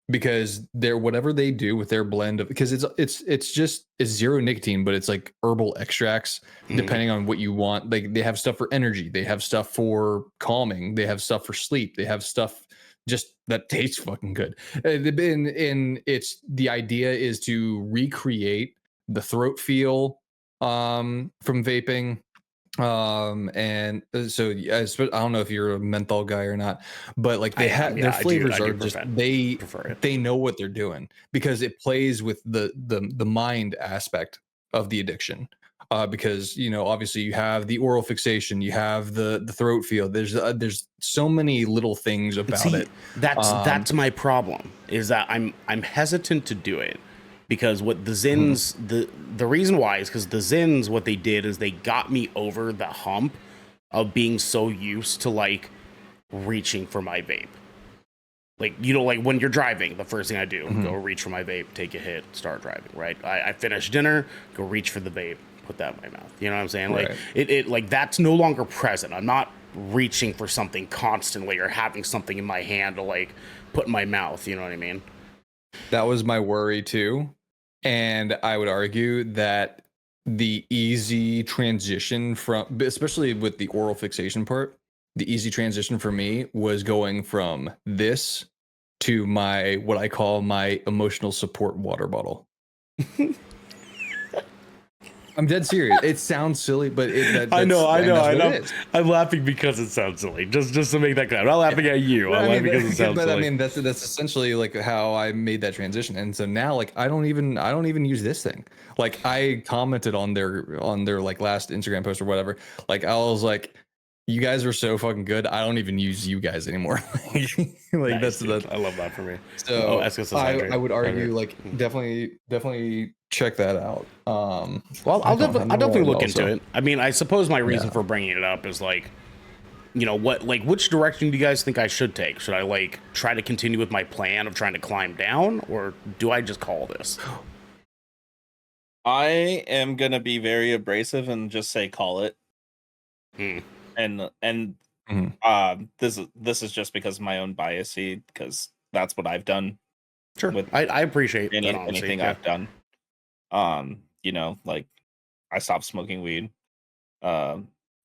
S2: Because whatever they do with their blend of, because it's zero nicotine, but it's like herbal extracts depending on what you want. Like, they have stuff for energy, they have stuff for calming, they have stuff for sleep, they have stuff just that tastes fucking good. And it's, the idea is to recreate the throat feel from vaping. And so I don't know if you're a menthol guy or not, but like their flavors are just, they know what they're doing, because it plays with the mind aspect of the addiction. Because obviously you have the oral fixation, you have the throat feel. There's so many little things about it.
S1: That's my problem, is that I'm hesitant to do it. Because what the Zins, the reason why is because the Zins, what they did is they got me over the hump of being so used to, like, reaching for my vape. Like, like when you're driving, the first thing I do, go reach for my vape, take a hit, start driving, right? I finish dinner, go reach for the vape, put that in my mouth. You know what I'm saying?
S2: Right.
S1: Like, it like, that's no longer present. I'm not reaching for something constantly or having something in my hand to, like, put in my mouth. You know what I mean?
S2: That was my worry too. And I would argue that the easy transition from, especially with the oral fixation part, the easy transition for me was going from this to my, what I call my emotional support water bottle. I'm dead serious. It sounds silly, but
S1: I know.
S2: It is.
S1: I'm laughing because it sounds silly. Just to make that clear, I'm not laughing at you.
S2: But
S1: I'm laughing because it sounds silly.
S2: I mean, that's essentially like how I made that transition. And so now, like, I don't even use this thing. Like, I commented on their like last Instagram post or whatever. Like, I was like, you guys are so fucking good, I don't even use you guys anymore. Like,
S1: Nice,
S2: that's
S1: I love that for me.
S2: So I would argue,
S1: Xander.
S2: like, definitely check that out.
S1: Well, I'll definitely look into it. I mean, I suppose my reason for bringing it up is, like, which direction do you guys think I should take? Should I, like, try to continue with my plan of trying to climb down, or do I just call this?
S4: I am gonna be very abrasive and just say call it. And this is just because of my own bias, because that's what I've done.
S1: Sure,
S4: with
S1: I appreciate that,
S4: anything I've done. Like, I stopped smoking weed.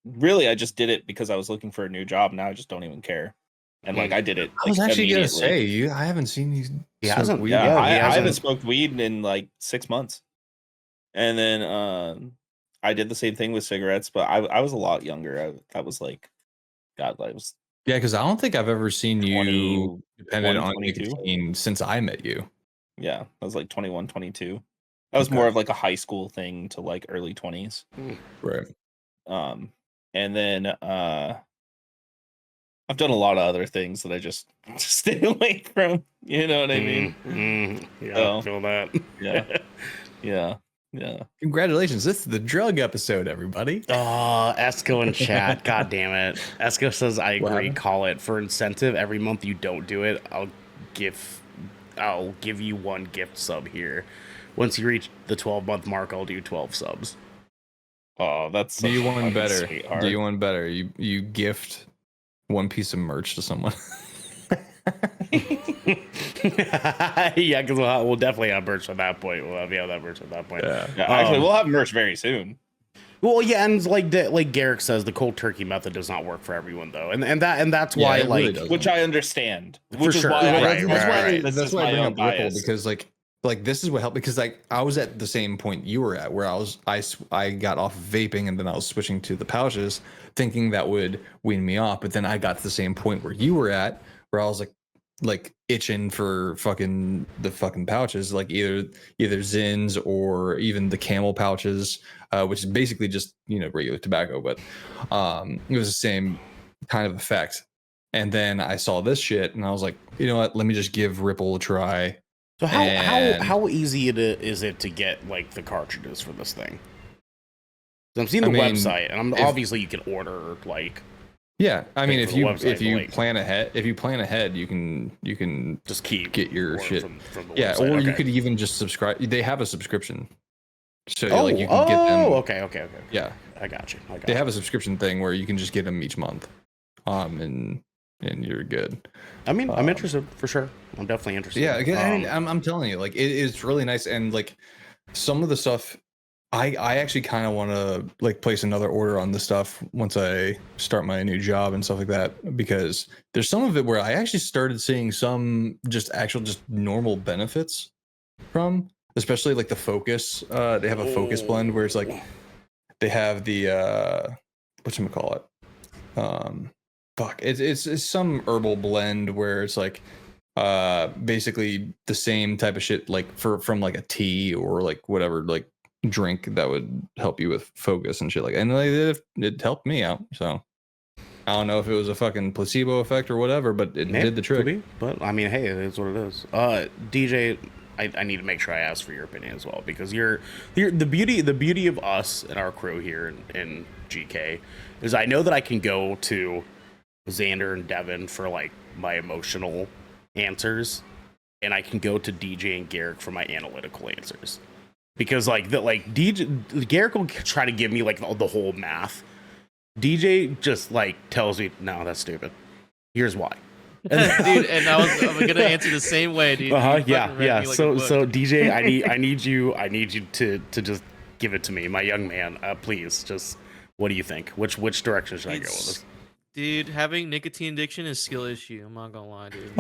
S4: really, I just did it because I was looking for a new job. Now I just don't even care. And like I did it.
S2: I was
S4: like,
S2: actually gonna
S4: immediately.
S2: say I haven't seen these.
S1: He hasn't.
S2: weed.
S4: Yeah,
S1: Yeah, he
S4: I haven't
S1: hasn't.
S4: smoked weed in like 6 months. And then I did the same thing with cigarettes, but I was a lot younger. That was like, God, I was
S2: Yeah, because I don't think I've ever seen
S4: 20,
S2: you dependent
S4: 20,
S2: on
S4: 22.
S2: nicotine since I met you.
S4: Yeah, I was like 21, 22. That was
S2: Okay.
S4: more of like a high school thing to like early 20s.
S2: Right.
S4: And then I've done a lot of other things that I just stay away from. You know what I mean?
S1: Yeah,
S4: So,
S1: I feel that.
S4: Yeah. Yeah.
S2: Congratulations! This is the drug episode, everybody.
S1: Oh, Esco in chat. God damn it. Esco says, I
S2: What
S1: agree.
S2: happened?
S1: Call it. For incentive, every month you don't do it, I'll give you 1 gift sub here. Once you reach the 12-month mark, I'll do 12 subs.
S4: Oh, that's
S2: Do you
S4: such a
S2: want
S4: fucking
S2: better?
S4: sweetheart.
S2: Do you want better? You gift 1 piece of merch to someone.
S1: Yeah, because we'll definitely have merch at that point. We'll have that merch at that point.
S2: Yeah.
S4: Yeah, actually, we'll have merch very soon.
S1: Well, yeah, and like Garrick says, the cold turkey method does not work for everyone though, and that's
S2: Yeah,
S1: why
S2: it really
S1: like
S2: doesn't.
S4: Which I understand.
S1: For
S4: Which is
S1: sure.
S4: why
S1: Right, right.
S4: this
S2: That's
S4: is
S2: why I
S4: my
S2: bring
S4: own
S2: up Ripple,
S4: bias.
S2: because like this is what helped, because like I was at the same point you were at, where I got off vaping and then I was switching to the pouches, thinking that would wean me off, but then I got to the same point where you were at, where I was like itching for the fucking pouches, like either Zins or even the Camel pouches, which is basically just regular tobacco, but it was the same kind of effect. And then I saw this shit and I was like, you know what, let me just give Ripple a try.
S1: So
S2: And-
S1: how easy is it to get like the cartridges for this thing? 'Cause I'm seeing the
S2: I mean,
S1: website, and obviously you can order like
S2: Yeah, I mean,
S1: Pay
S2: if
S1: for the
S2: you
S1: website,
S2: plan ahead, you can
S1: just keep
S2: get your
S1: order
S2: shit.
S1: from the
S2: Yeah,
S1: website.
S2: or you
S1: Okay.
S2: could even just subscribe. They have a subscription, so
S1: Oh,
S2: like you can get them.
S1: okay.
S2: Yeah,
S1: I got you.
S2: they have a subscription thing where you can just get them each month, and you're good.
S1: I mean, I'm interested for sure. I'm definitely interested.
S2: Yeah, again, I mean, I'm telling you, like it's really nice, and like some of the stuff, I actually kind of want to like place another order on this stuff once I start my new job and stuff like that, because there's some of it where I actually started seeing some just normal benefits from, especially like the focus. They have a focus blend where it's like they have the whatchamacallit, it's some herbal blend where it's like basically the same type of shit, like from like a tea or like whatever like drink that would help you with focus and shit like, and like it helped me out. So I don't know if it was a fucking placebo effect or whatever, but it did the trick.
S1: Could be, but I mean, hey, it is what it is. DJ, I need to make sure I ask for your opinion as well, because you're the beauty of us and our crew here in GK is I know that I can go to Xander and Devin for like my emotional answers, and I can go to DJ and Garrick for my analytical answers, because like DJ Garrick will try to give me like the whole math. DJ just like tells me, no, that's stupid. Here's why.
S3: Dude, and I'm gonna answer the same way, dude. You
S1: Yeah.
S3: fucking read me like a
S1: So
S3: book.
S1: DJ, I need you to just give it to me, my young man. Please, just what do you think? Which direction should I go with this?
S3: Dude, having nicotine addiction is a skill issue. I'm not gonna lie, dude.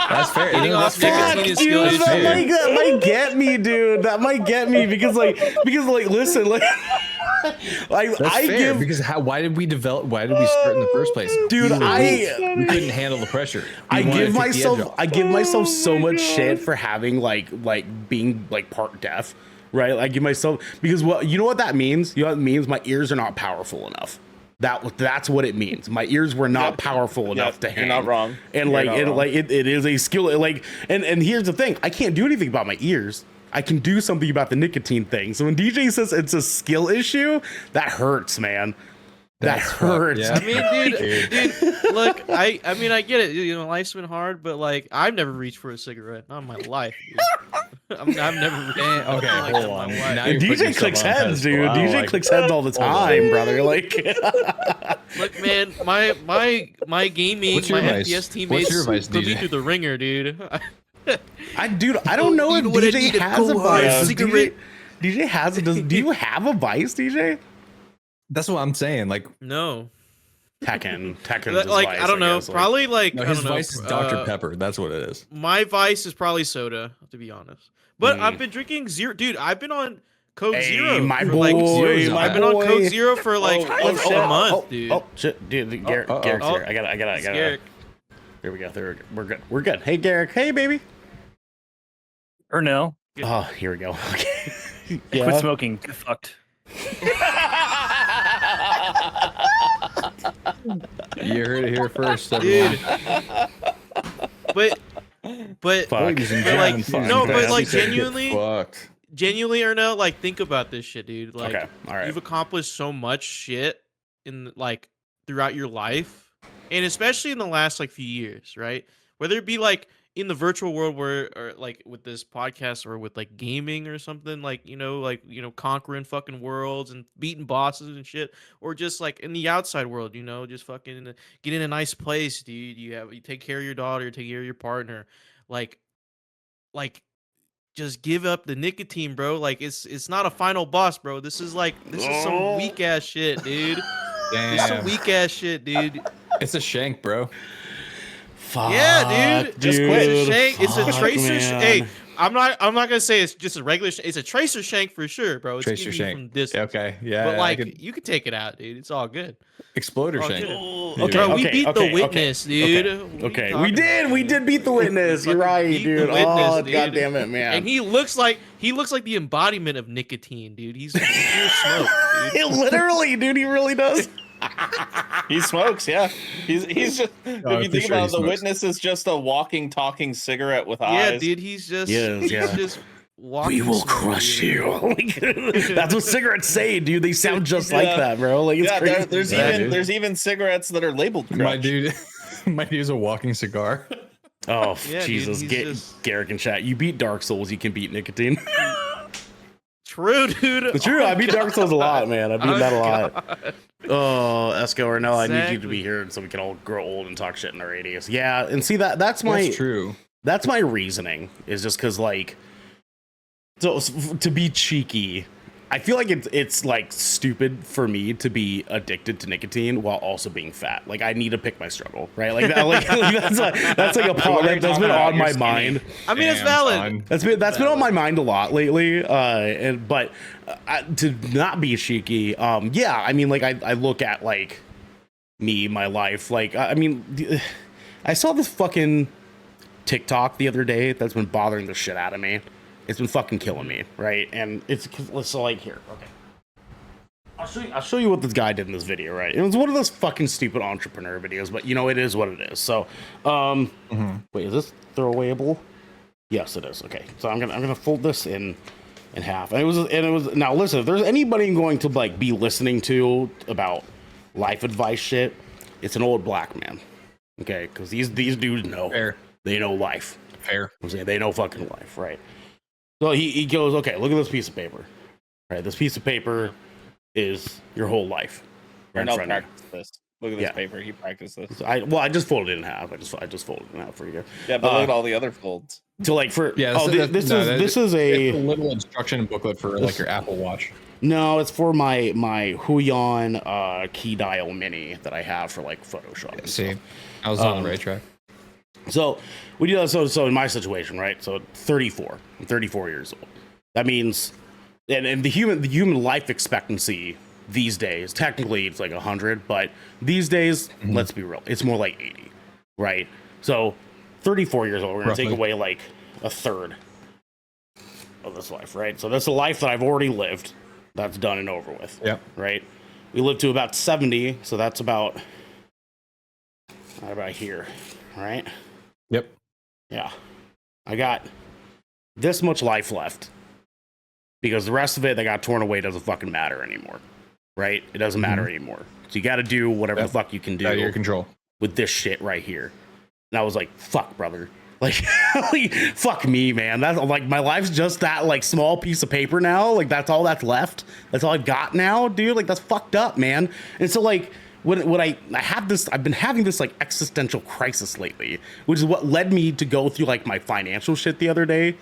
S2: That's fair.
S3: Getting off nicotine is skill
S1: Dude,
S3: issue.
S1: that might get me, dude. That might get me because listen, like
S2: That's
S1: I
S2: fair,
S1: give
S2: because why did we start in the first place?
S1: Dude,
S2: We were
S1: I-
S2: weak. We couldn't handle the pressure.
S1: I
S2: We wanted
S1: give
S2: to take the edge
S1: myself
S2: off.
S1: so much shit for having like being like part deaf, right? I give myself, because you know what that means? You know what it means? My ears are not powerful enough. That's what it means. My ears were not powerful enough to hang.
S4: You're not wrong.
S1: And
S4: You're
S1: like
S4: not
S1: it
S4: wrong.
S1: like it is a skill, like, and here's the thing, I can't do anything about my ears. I can do something about the nicotine thing. So when DJ says it's a skill issue, that hurts, man. That
S2: That's
S1: hurts.
S2: yeah.
S3: I mean, dude, look, I mean, I get it. You know, life's been hard, but like, I've never reached for a cigarette, not in my life. Dude. I've never reached.
S2: Okay,
S3: like,
S2: hold
S3: in
S2: on.
S3: my life.
S2: Now
S1: And
S2: you're putting
S1: DJ clicks
S2: yourself on a
S1: heads,
S2: pedestal.
S1: dude.
S2: I don't
S1: DJ
S2: like
S1: clicks
S2: that.
S1: heads all the
S2: Hold on.
S1: time, brother. Like,
S3: Look, man, my gaming,
S2: What's your
S3: my
S2: advice?
S3: FPS
S2: What's
S3: teammates
S2: your advice,
S3: put me
S2: DJ?
S3: through the ringer, dude.
S1: I don't know if
S3: Even when I
S1: DJ
S3: need a
S1: has a
S3: cold
S1: bias.
S3: hard cigarette.
S1: DJ has it. Do you have a vice, DJ?
S2: That's what I'm saying. Like,
S3: No.
S1: Tekken's
S3: Like
S1: vice,
S3: I don't know.
S1: guess, like-
S3: Probably like
S2: no,
S3: I
S2: his
S3: don't know.
S2: vice is Dr. Pepper. That's what it is.
S3: My vice is probably soda, to be honest. But I've been drinking zero, dude. I've been on Coke
S1: Hey,
S3: Zero.
S1: my
S3: for,
S1: boy,
S3: like,
S1: my
S3: I've been on Coke
S1: boy.
S3: Zero for like
S4: shit.
S3: a month, dude.
S1: Oh shit, dude, Garrick's here. I got
S3: It's
S1: it.
S3: Garrick.
S1: There we go. We're good. Hey, Garrick. Hey, baby.
S6: Ernell,
S1: Oh, here we go. Okay.
S6: quit smoking. Get fucked.
S2: You heard it here first, everyone.
S3: But
S1: Fuck.
S2: Ladies and
S3: But, like,
S2: gentlemen, fucking
S3: no, but,
S2: fans,
S3: like,
S2: you said get
S3: genuinely-
S2: fucked.
S3: genuinely, Ernell, like think about this shit, dude. Like
S1: Okay, all right.
S3: you've accomplished so much shit in like throughout your life, and especially in the last like few years, right? Whether it be like in the virtual world where or like with this podcast or with like gaming or something like conquering fucking worlds and beating bosses and shit, or just like in the outside world, just fucking get in a nice place, dude. You take care of your daughter, take care of your partner, like just give up the nicotine, bro. Like it's not a final boss, bro. This is some weak ass shit, dude. This is some
S2: Damn.
S3: weak ass shit, dude.
S2: It's a shank, bro.
S1: Fuck,
S3: Yeah, dude.
S1: dude.
S3: It's a shank. It's a
S1: Fuck,
S3: tracer.
S1: man.
S3: Hey, I'm not gonna say it's just a regular. It's a tracer shank for sure, bro. It's
S2: Tracer
S3: giving you
S2: shank.
S3: from distance.
S2: Okay, yeah.
S3: But
S2: I
S3: like
S2: could-
S3: you can take it out, dude. It's all good.
S2: exploder
S3: Oh,
S2: shank.
S3: good.
S2: Yeah.
S3: Bro, we beat the
S1: okay,
S3: witness,
S1: okay,
S3: dude.
S1: Okay,
S3: What are
S1: we
S3: you talking
S1: did.
S3: about,
S1: We
S3: dude?
S1: did beat the witness. You're
S3: fucking
S1: right,
S3: beat the
S1: dude.
S3: witness,
S1: Oh,
S3: dude.
S1: god damn it, man.
S3: And he looks like the embodiment of nicotine, dude. He's pure smoke, dude.
S1: Literally, dude, he really does.
S4: He smokes, yeah. He's just.
S2: I'm
S4: If you think
S2: sure he
S4: about it, the
S2: smokes.
S4: witness is just a walking, talking cigarette with
S3: Yeah,
S4: eyes.
S3: dude. He's just
S1: Yes,
S3: he's
S1: yeah.
S3: just walking.
S1: We will
S3: smoke,
S1: crush
S3: dude.
S1: you. That's what cigarettes say, dude. They sound just like
S4: Yeah.
S1: that, bro. Like it's
S4: Yeah,
S1: crazy.
S4: there's
S2: Yeah,
S4: even
S2: dude.
S4: there's even cigarettes that are labeled
S2: My
S4: Crush.
S2: dude, my dude's a walking cigar.
S1: Oh,
S3: Yeah, dude,
S1: Jesus.
S3: he's
S1: Get
S3: just-
S1: Garrick in chat. You beat Dark Souls, you can beat nicotine.
S3: True, dude.
S1: It's true.
S3: Oh,
S1: I beat Dark Souls a lot, man. I beat
S3: Oh,
S1: that a lot.
S3: God.
S1: Oh, Esco or no, I need you to
S3: Exactly.
S1: be here so we can all grow old and talk shit in our 80s. Yeah, and see that's my
S2: That's true.
S1: that's my reasoning is just because like to be cheeky. I feel like it's like stupid for me to be addicted to nicotine while also being fat. Like I need to pick my struggle, right? Like that, like that's like a part that's been on my mind.
S3: I mean, it's
S2: Damn,
S3: valid.
S2: son.
S1: That's been on my mind a lot lately. But to not be cheeky, yeah. I mean, like I look at like me, my life. Like I mean, I saw this fucking TikTok the other day that's been bothering the shit out of me. It's been fucking killing me, right? And it's so like here, okay. I'll show you what this guy did in this video, right? It was one of those fucking stupid entrepreneur videos, but you know it is what it is. So, wait, is this throwawayable? Yes, it is. Okay, so I'm gonna fold this in half. And it was now listen. If there's anybody going to like be listening to about life advice shit, it's an old black man. Okay, because these dudes know
S2: Fair.
S1: they know life.
S2: Fair.
S1: I'm saying they know fucking life, right? So he goes, okay, look at this piece of paper. Right, this piece of paper is your whole life. Right in
S4: Ernell
S1: front of you.
S4: practiced this. Look at this
S1: Yeah.
S4: paper. He practiced this.
S1: So I just folded it in half. I just folded it in half for you.
S4: Yeah, but look at all the other folds.
S1: So like for
S2: Yeah.
S1: this is
S2: it's a
S1: a
S2: little instruction booklet for like your Apple Watch.
S1: no, it's for my Huion key dial mini that I have for like Photoshop. and
S2: See,
S1: stuff.
S2: I was on the right track.
S1: So we do that. So in my situation, right? So 34. I'm 34 years old. That means, and the human life expectancy these days, technically it's like 100, but these days, let's be real, it's more like 80, right? So 34 years old, we're gonna take
S2: Roughly.
S1: away like a third of this life, right? So that's a life that I've already lived. That's done and over with.
S2: Yep.
S1: Right. We live to about 70, so that's about here, right?
S2: Yep.
S1: Yeah. I got this much life left because the rest of it that got torn away doesn't fucking matter anymore. Right? It doesn't matter anymore. So you got to do whatever
S2: Yep.
S1: the fuck you can do
S2: Out of your control.
S1: with this shit right here. And I was like, fuck, brother. Like, fuck me, man. That's like my life's just that like small piece of paper now. Like that's all that's left. That's all I've got now, dude. Like that's fucked up, man. And so like when I have this, I've been having this like existential crisis lately, which is what led me to go through like my financial shit the other day.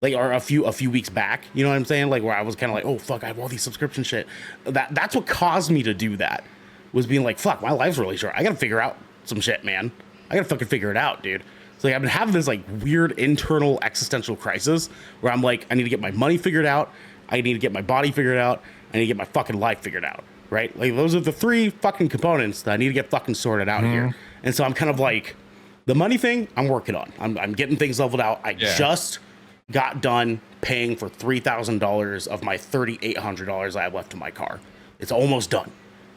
S1: like, or a few weeks back, you know what I'm saying? Like, where I was kind of like, oh fuck, I have all these subscription shit. That's what caused me to do that, was being like, fuck, my life's really short. I gotta figure out some shit, man. I gotta fucking figure it out, dude. So like, I've been having this like weird internal existential crisis where I'm like, I need to get my money figured out. I need to get my body figured out. I need to get my fucking life figured out, right? Like, those are the 3 fucking components that I need to get fucking sorted out here. And so I'm kind of like, the money thing, I'm working on. I'm getting things leveled out. I just got done paying for $3,000 of my $3,800 I have left in my car. It's almost done.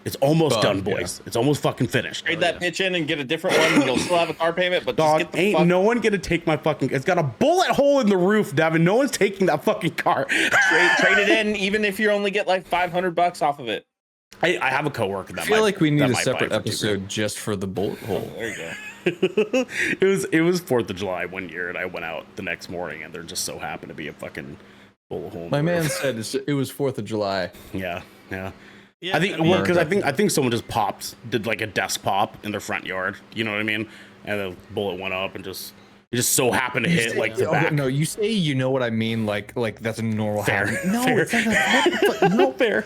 S1: It's almost done, boys. Yeah. It's almost fucking finished.
S4: Trade that bitch in and get a different one, and you'll still have a car payment. But
S1: dog,
S4: just get
S1: ain't no one gonna take my fucking. It's got a bullet hole in the roof, Devin. No one's taking that fucking car.
S4: Trade it in, even if you only get like $500 off of it.
S1: I have a coworker that
S2: I feel like we need a separate episode just for the bullet hole.
S4: There you go.
S1: it was 4th of July one year, and I went out the next morning, and there just so happened to be a fucking bullet hole.
S2: My man said it was 4th of July.
S1: Yeah.
S3: Yeah,
S1: I think because I think someone just did like a desk pop in their front yard. You know what I mean? And the bullet went up and it just so happened to hit like the back.
S2: No, you say you know what I mean, like that's a normal
S1: fair.
S2: No,
S1: fair.
S2: It's not no fair.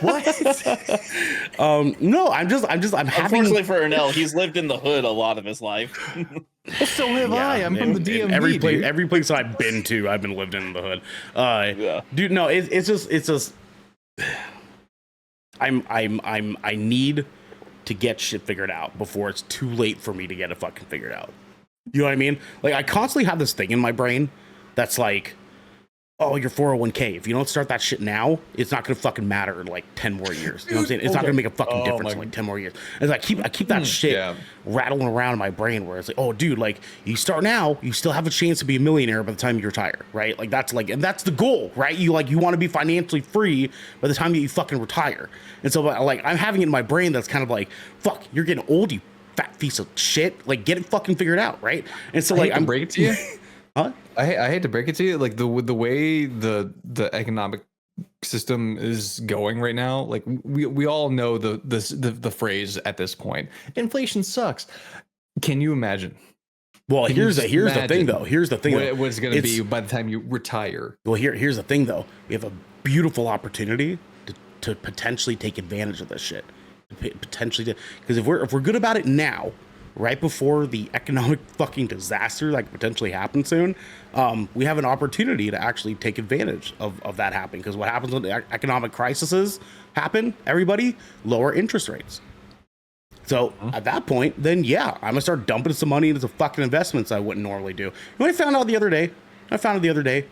S1: What? No, I'm having.
S4: Unfortunately for Ernell, he's lived in the hood a lot of his life.
S2: So have I. I'm from the DMV.
S1: Every place I've been to, I've been lived in the hood. Dude, no, it's just. I need to get shit figured out before it's too late for me to get it fucking figured out. You know what I mean? Like, I constantly have this thing in my brain that's like, oh, your 401k. If you don't start that shit now, it's not gonna fucking matter in like 10 more years. You know what I'm saying? It's not gonna make a fucking difference in like 10 more years. And I keep that shit rattling around in my brain where it's like, oh, dude, like, you start now, you still have a chance to be a millionaire by the time you retire, right? Like, that's the goal, right? You want to be financially free by the time you fucking retire. And so, like, I'm having it in my brain that's kind of like, fuck, you're getting old, you fat piece of shit. Like, get it fucking figured out, right? And so, like, I'm
S2: break it to you.
S1: Huh?
S2: I hate to break it to you, like the way the economic system is going right now, like we all know the phrase at this point. Inflation sucks. Can you imagine?
S1: Well, here's the thing though.
S2: What it's going to be by the time you retire.
S1: Well, here's the thing though. We have a beautiful opportunity to potentially take advantage of this shit. Potentially, because if we're good about it now, right before the economic fucking disaster that could potentially happen soon, we have an opportunity to actually take advantage of that happening. Because what happens when the economic crises happen, everybody, lower interest rates. So at that point, then yeah, I'm gonna start dumping some money into some fucking investments I wouldn't normally do. You know what I found out the other day?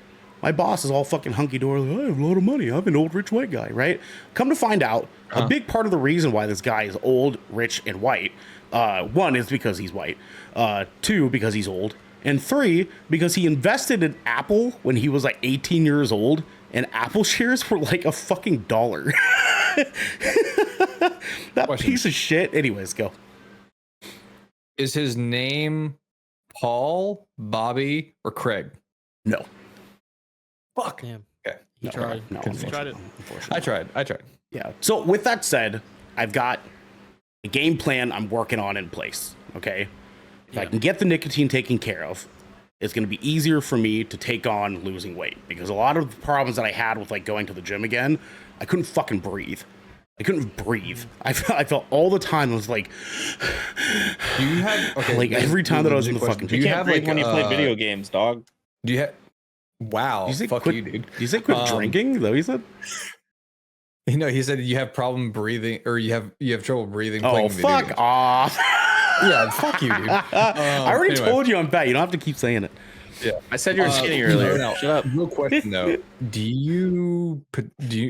S1: My boss is all fucking hunky-dory, like, I have a lot of money. I'm an old, rich, white guy, right? Come to find out, a big part of the reason why this guy is old, rich, and white, 1 is because he's white, 2 because he's old, and 3 because he invested in Apple when he was like 18 years old, and Apple shares were like a fucking $1. That piece of shit. Anyways, go.
S2: Is his name Paul, Bobby, or Craig?
S1: No.
S2: Fuck.
S3: Damn.
S2: Okay.
S3: He tried.
S1: No,
S3: He tried it.
S2: I tried.
S1: Yeah. So with that said, I've got a game plan I'm working on in place. Okay. If I can get the nicotine taken care of, it's going to be easier for me to take on losing weight, because a lot of the problems that I had with like going to the gym again, I couldn't fucking breathe. I felt all the time. I was like,
S2: do you have
S1: like every time that I was in the fucking
S4: gym. You can't breathe when you play video games, dog.
S2: Do you have? Wow.
S1: You
S2: fuck
S1: quit,
S2: you, dude.
S1: You say quit drinking? Though he said.
S2: You know, he said you have problem breathing, or you have trouble breathing.
S1: Oh, fuck off!
S2: Yeah, fuck you, dude.
S1: I already told you I'm fat. You don't have to keep saying it.
S2: Yeah,
S4: I said you were skinny earlier.
S2: No, shut up. Real question though: Do you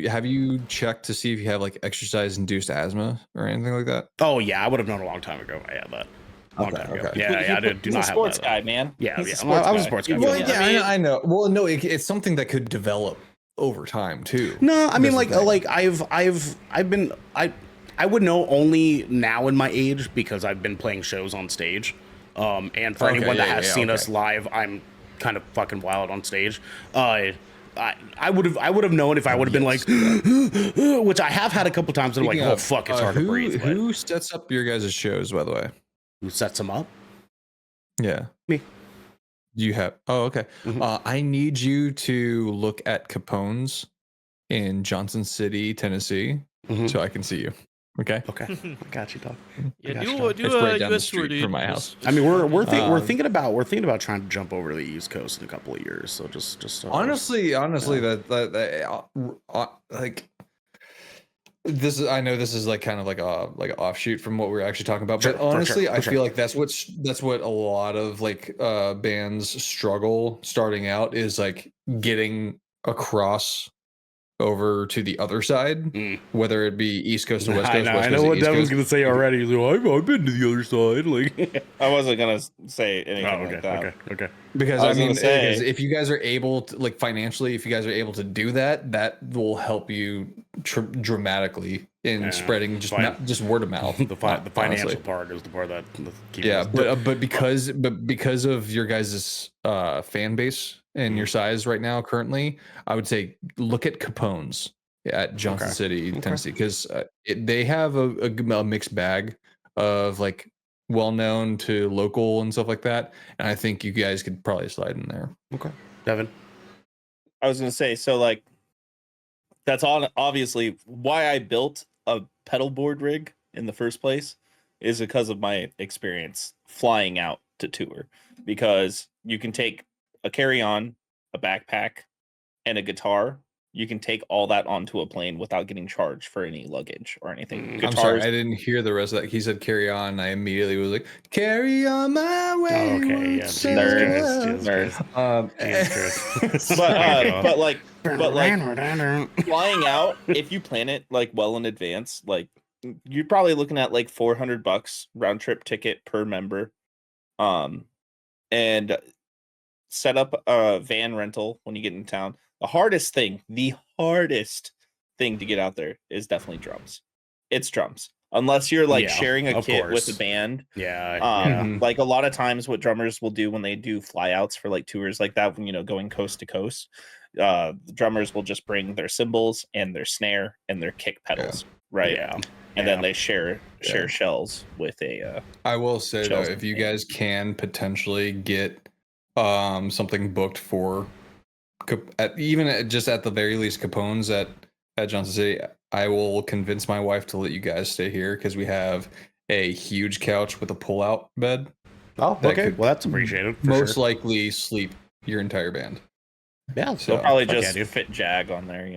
S2: have you checked to see if you have like exercise-induced asthma or anything like that?
S1: Oh yeah, I would have known a long time ago. I had that. Long time ago. Yeah, I do not have that.
S4: He's a sports guy, man.
S1: Yeah, I was a sports guy.
S2: Well, yeah, I know. Well, no, it's something that could develop over time too.
S1: No, I mean, like I've been I would know only now in my age because I've been playing shows on stage. And for anyone that has seen us live, I'm kind of fucking wild on stage. I would have known if I would have been like, which I have had a couple times. And I'm like, oh fuck, it's hard to breathe.
S2: Who sets up your guys' shows, by the way?
S1: Who sets them up?
S2: Yeah,
S1: me.
S2: You have. Oh, okay.
S1: Mhm.
S2: I need you to look at Capone's in Johnson City, Tennessee,
S1: Mhm.
S2: so I can see you. Okay.
S1: Okay, I got you, dog. I
S3: Yeah,
S1: got you,
S3: do
S1: dog.
S2: It's
S3: a
S2: right down the
S3: U.S. tour,
S2: street
S3: dude.
S2: from my house.
S1: I mean,
S3: follow me.
S1: we're
S2: Um,
S1: thinking about trying to jump over to the East Coast in a couple of years. So just
S2: honestly,
S1: yeah.
S2: like this is, I know this is like kind of like an offshoot from what we're actually talking about,
S1: Sure,
S2: but
S1: for sure,
S2: honestly,
S1: for
S2: I
S1: sure.
S2: feel like that's what a lot of like bands struggle starting out is like getting across over to the other side,
S1: Mm.
S2: whether it be East Coast to West Coast, West
S1: I
S2: Coast
S1: know
S2: to
S1: what
S2: East
S1: Devin's
S2: Coast.
S1: gonna say already. He's like, I've been to the other side. Like,
S4: I wasn't gonna say
S1: oh,
S4: anything like that.
S1: okay.
S2: Because
S4: I
S2: I
S4: was
S2: mean,
S4: gonna say-
S2: because if you guys are able to, like financially, if you guys are able to do that, that will help you dramatically in
S1: Yeah,
S2: spreading just
S1: fine.
S2: not just word of mouth.
S1: The financial
S2: honestly.
S1: part is the part that keeps
S2: Yeah,
S1: us.
S2: but because of your guys' fan base and your size right now currently, I would say look at Capone's at Johnson
S1: Okay.
S2: City,
S1: Okay.
S2: Tennessee, because they have a mixed bag of like well known to local and stuff like that, and I think you guys could probably slide in there.
S1: Okay, Devin.
S4: I was gonna say, so like that's all obviously why I built a pedal board rig in the first place is because of my experience flying out to tour, because you can take a carry-on, a backpack, and a guitar. You can take all that onto a plane without getting charged for any luggage or anything.
S2: I'm sorry,
S4: Guitars,
S2: I didn't hear the rest of that. He said carry on. I immediately was like, carry on my way.
S1: Okay, yeah, Jesus Christ, Jesus Christ. Jesus Christ.
S4: but flying out, if you plan it like well in advance, like you're probably looking at like $400 round trip ticket per member, and set up a van rental when you get in town. The hardest thing to get out there is definitely drums. It's drums. Unless you're like
S1: Yeah,
S4: sharing a
S1: of
S4: kit with a
S1: course.
S4: band.
S1: Yeah.
S4: Like a lot of times what drummers will do when they do flyouts for like tours like that, when going coast to coast, the drummers will just bring their cymbals and their snare and their kick pedals, right?
S1: Yeah.
S4: And then they share shells with a
S2: I will say though,
S4: shells
S2: if
S4: with
S2: you
S4: a band.
S2: guys can potentially get something booked for just at the very least Capone's at Johnson City, I will convince my wife to let you guys stay here because we have a huge couch with a pull-out bed.
S1: Oh,
S2: that
S1: okay.
S2: could
S1: Well, that's appreciated. For
S2: most
S1: sure.
S2: likely sleep your entire band.
S1: Yeah.
S2: So
S4: They'll probably
S1: fuck yeah,
S4: just
S1: dude.
S4: fit Jag on there,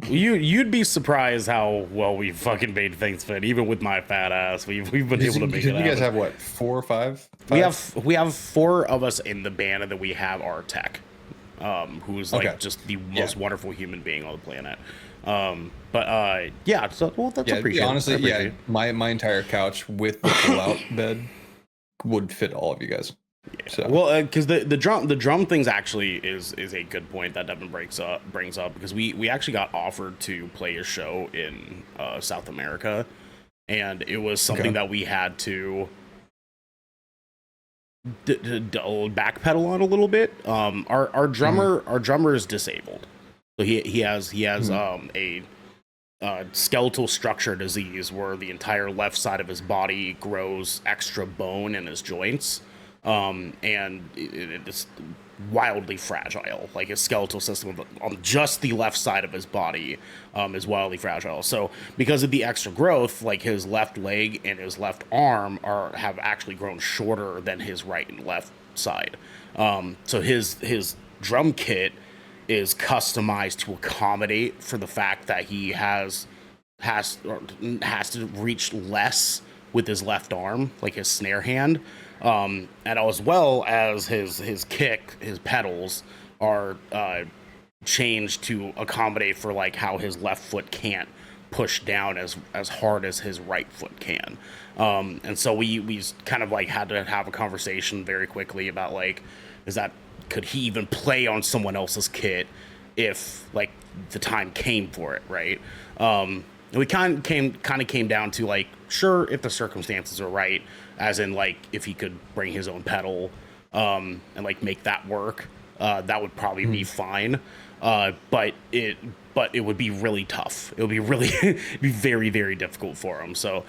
S1: You'd be surprised how well we fucking made things fit, even with my fat ass. We've been able to make it.
S2: You guys
S1: happen.
S2: have what, 4 or 5?
S1: We have 4 of us in the band, and then we have our tech, who's like
S2: Okay.
S1: just the most wonderful human being on the planet. Yeah. So that's appreciated.
S2: Honestly,
S1: I appreciate it.
S2: my entire couch with the pull-out bed would fit all of you guys.
S1: Yeah.
S2: So.
S1: Well, because the drum things actually is a good point that Devin brings up because we actually got offered to play a show in South America, and it was something that we had to backpedal on a little bit. Our drummer is disabled, so he has a skeletal structure disease where the entire left side of his body grows extra bone in his joints. And it's wildly fragile. Like his skeletal system on just the left side of his body is wildly fragile. So because of the extra growth, like his left leg and his left arm have actually grown shorter than his right and left side. So his drum kit is customized to accommodate for the fact that he has to reach less with his left arm, like his snare hand. And as well as his kick, his pedals are changed to accommodate for like how his left foot can't push down as hard as his right foot can. And so we kind of like had to have a conversation very quickly about like, could he even play on someone else's kit if like the time came for it, right? And we kind of came down to like, sure, if the circumstances are right, as in like if he could bring his own pedal and like make that work, that would probably be fine. But it would be really tough. It would be really be very, very difficult for him. So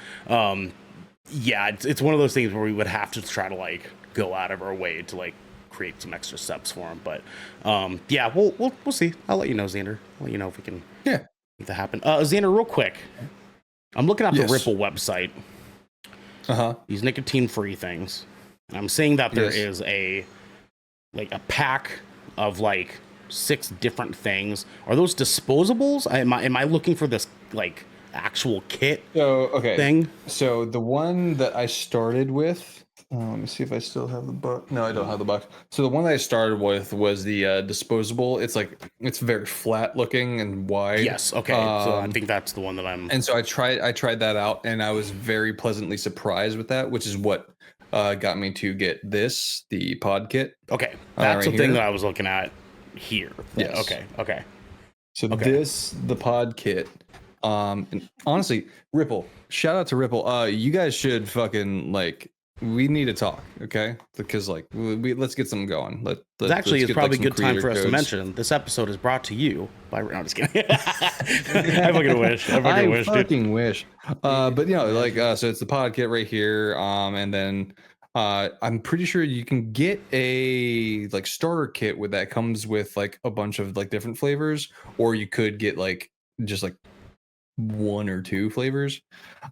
S1: yeah, it's one of those things where we would have to try to like go out of our way to like create some extra steps for him. But yeah, we'll see. I'll let you know, Xander. I'll let you know if we can make that happen. Xander, real quick, I'm looking at the Ripple website. These nicotine-free things. And I'm seeing that there is a pack of like 6 different things. Are those disposables? Am I looking for this like actual kit thing?
S2: So the one that I started with, let me see if I still have the box. No, I don't have the box. So the one that I started with was the disposable. It's very flat looking and wide.
S1: Yes. Okay. So I think that's the one that I'm.
S2: And so I tried that out, and I was very pleasantly surprised with that, which is what got me to get the pod kit.
S1: Okay, that's the thing that I was looking at here.
S2: Yes.
S1: Okay.
S2: So the pod kit. And honestly, Ripple, shout out to Ripple. You guys should fucking we need to talk, okay? Because let's get something going.
S1: It's probably a good time for us to mention this episode is brought to you by. No, I'm just kidding. I fucking wish. I
S2: fucking wish. But so it's the pod kit right here. And then I'm pretty sure you can get a starter kit with that comes with a bunch of different flavors, or you could get just 1 or 2 flavors.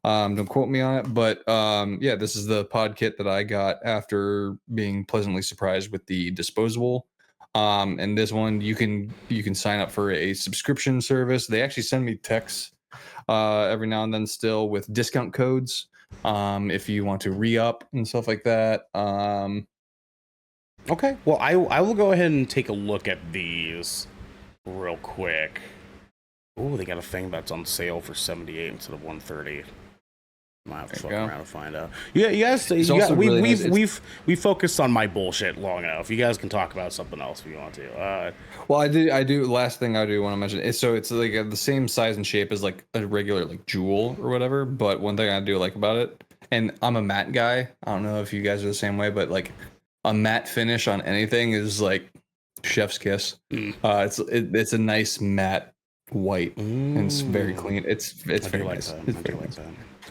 S2: Don't quote me on it, but this is the pod kit that I got after being pleasantly surprised with the disposable. And this one you can sign up for a subscription service. They actually send me texts every now and then still with discount codes if you want to re-up and stuff like that.
S1: Okay, well I will go ahead and take a look at these real quick. Oh, they got a thing that's on sale for $78 instead of $130. Might have to fuck around and find out. Yeah, you guys. We focused on my bullshit long enough. You guys can talk about something else if you want to.
S2: Well, I do. Last thing I do want to mention is it's the same size and shape as a regular Jewel or whatever. But one thing I do like about it, and I'm a matte guy. I don't know if you guys are the same way, but a matte finish on anything is chef's kiss. It's a nice matte white and it's very clean. It's very nice.
S1: I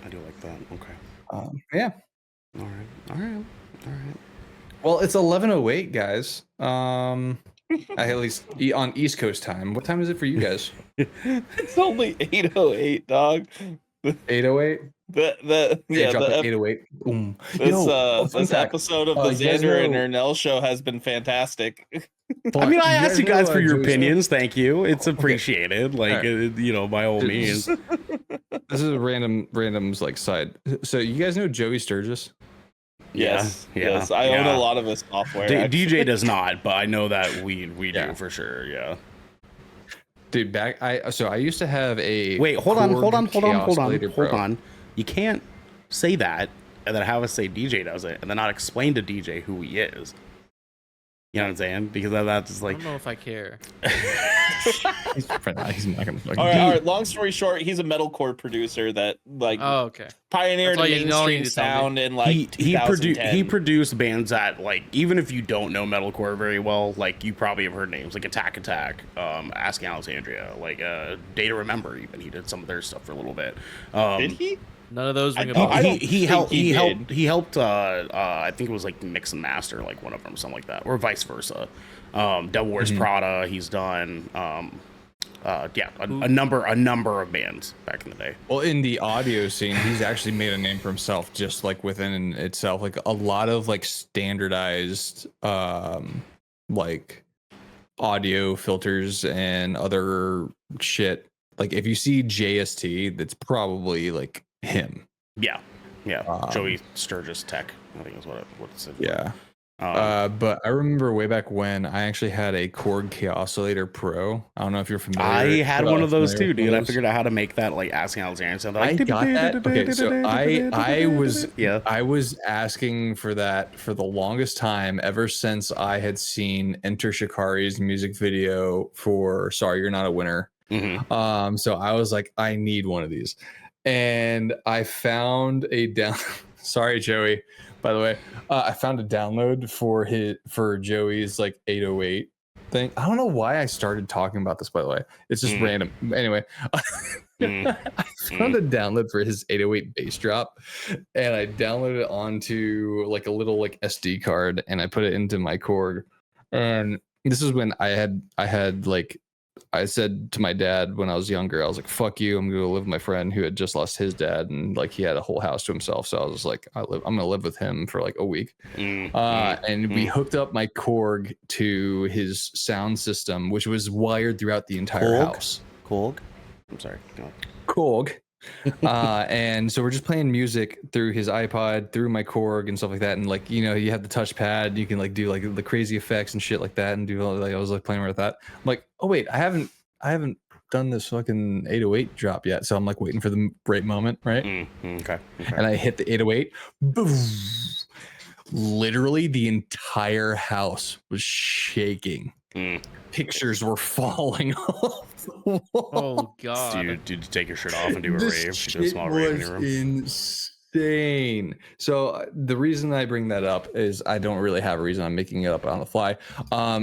S1: do like that. Okay.
S2: Yeah.
S1: All right.
S2: Well, it's 11:08, guys. At least on East Coast time. What time is it for you guys?
S4: It's only 8:08, dog.
S2: 8:08.
S4: The
S2: 8:08.
S4: This episode of the Xander and Ernell show has been fantastic.
S1: I mean, I asked you guys for your opinions. Thank you. It's appreciated. By all means.
S2: This is a random side. So you guys know Joey Sturgis?
S4: Yes. I own a lot of his software.
S1: DJ does not, but I know that we do for sure. Yeah.
S2: Dude, I used to have a.
S1: Wait, hold on. You can't say that and then have us say DJ does it and then not explain to DJ who he is. You know what I'm saying? Because that's just
S3: I don't know if I care.
S2: He's not gonna fucking.
S4: All right. Long story short, he's a metalcore producer that pioneered mainstream sound in
S1: he produced bands that even if you don't know metalcore very well, you probably have heard names like Attack, Asking Alexandria, Day to Remember. Even he did some of their stuff for a little bit.
S4: Did he?
S3: None of those ring a bell.
S1: He helped. I think it was Mix and Master, one of them, something like that, or vice versa. Devil Wears Prada. He's done. A number of bands back in the day.
S2: Well, in the audio scene, he's actually made a name for himself, just within itself. A lot of standardized audio filters and other shit. If you see JST, that's probably him.
S1: Yeah. Joey Sturgis Tech, I think is what it said.
S2: Yeah. But I remember way back when I actually had a Korg Chaosilator Pro. I don't know if you're familiar.
S1: I had one of those too, dude. I figured out how to make that Asking Alexandria sound.
S2: I got that. Okay, so I was asking for that for the longest time ever since I had seen Enter Shikari's music video for Sorry You're Not a Winner.
S1: Mm-hmm.
S2: So I was like, I need one of these. And I found sorry, Joey, by the way, I found a download for Joey's 808 thing. I don't know why I started talking about this, by the way. It's just random. Anyway, I found a download for his 808 bass drop, and I downloaded it onto like a little like SD card, and I put it into my Korg. And this is when I had like, I said to my dad when I was younger, I was like, "Fuck you! I'm gonna live with my friend who had just lost his dad, and like he had a whole house to himself." So I was like, I'm gonna live with him for like a week. And we hooked up my Korg to his sound system, which was wired throughout the entire house.
S1: Korg. I'm sorry. Go on.
S2: Korg. And so we're just playing music through his iPod, through my Korg and stuff like that. And like, you know, you have the touchpad, you can like do like the crazy effects and shit like that, and do all like I was like playing with that. I'm like, oh wait, I haven't done this fucking 808 drop yet. So I'm like waiting for the right moment, right?
S1: Okay.
S2: And I hit the 808. Boom. Literally the entire house was shaking. Pictures were falling off the wall.
S3: Oh god.
S1: Did you take your shirt off and do a
S2: This
S1: rave? Do a
S2: shit
S1: small rave in
S2: was
S1: your room?
S2: insane. So the reason I bring that up is I don't really have a reason. I'm making it up on the fly.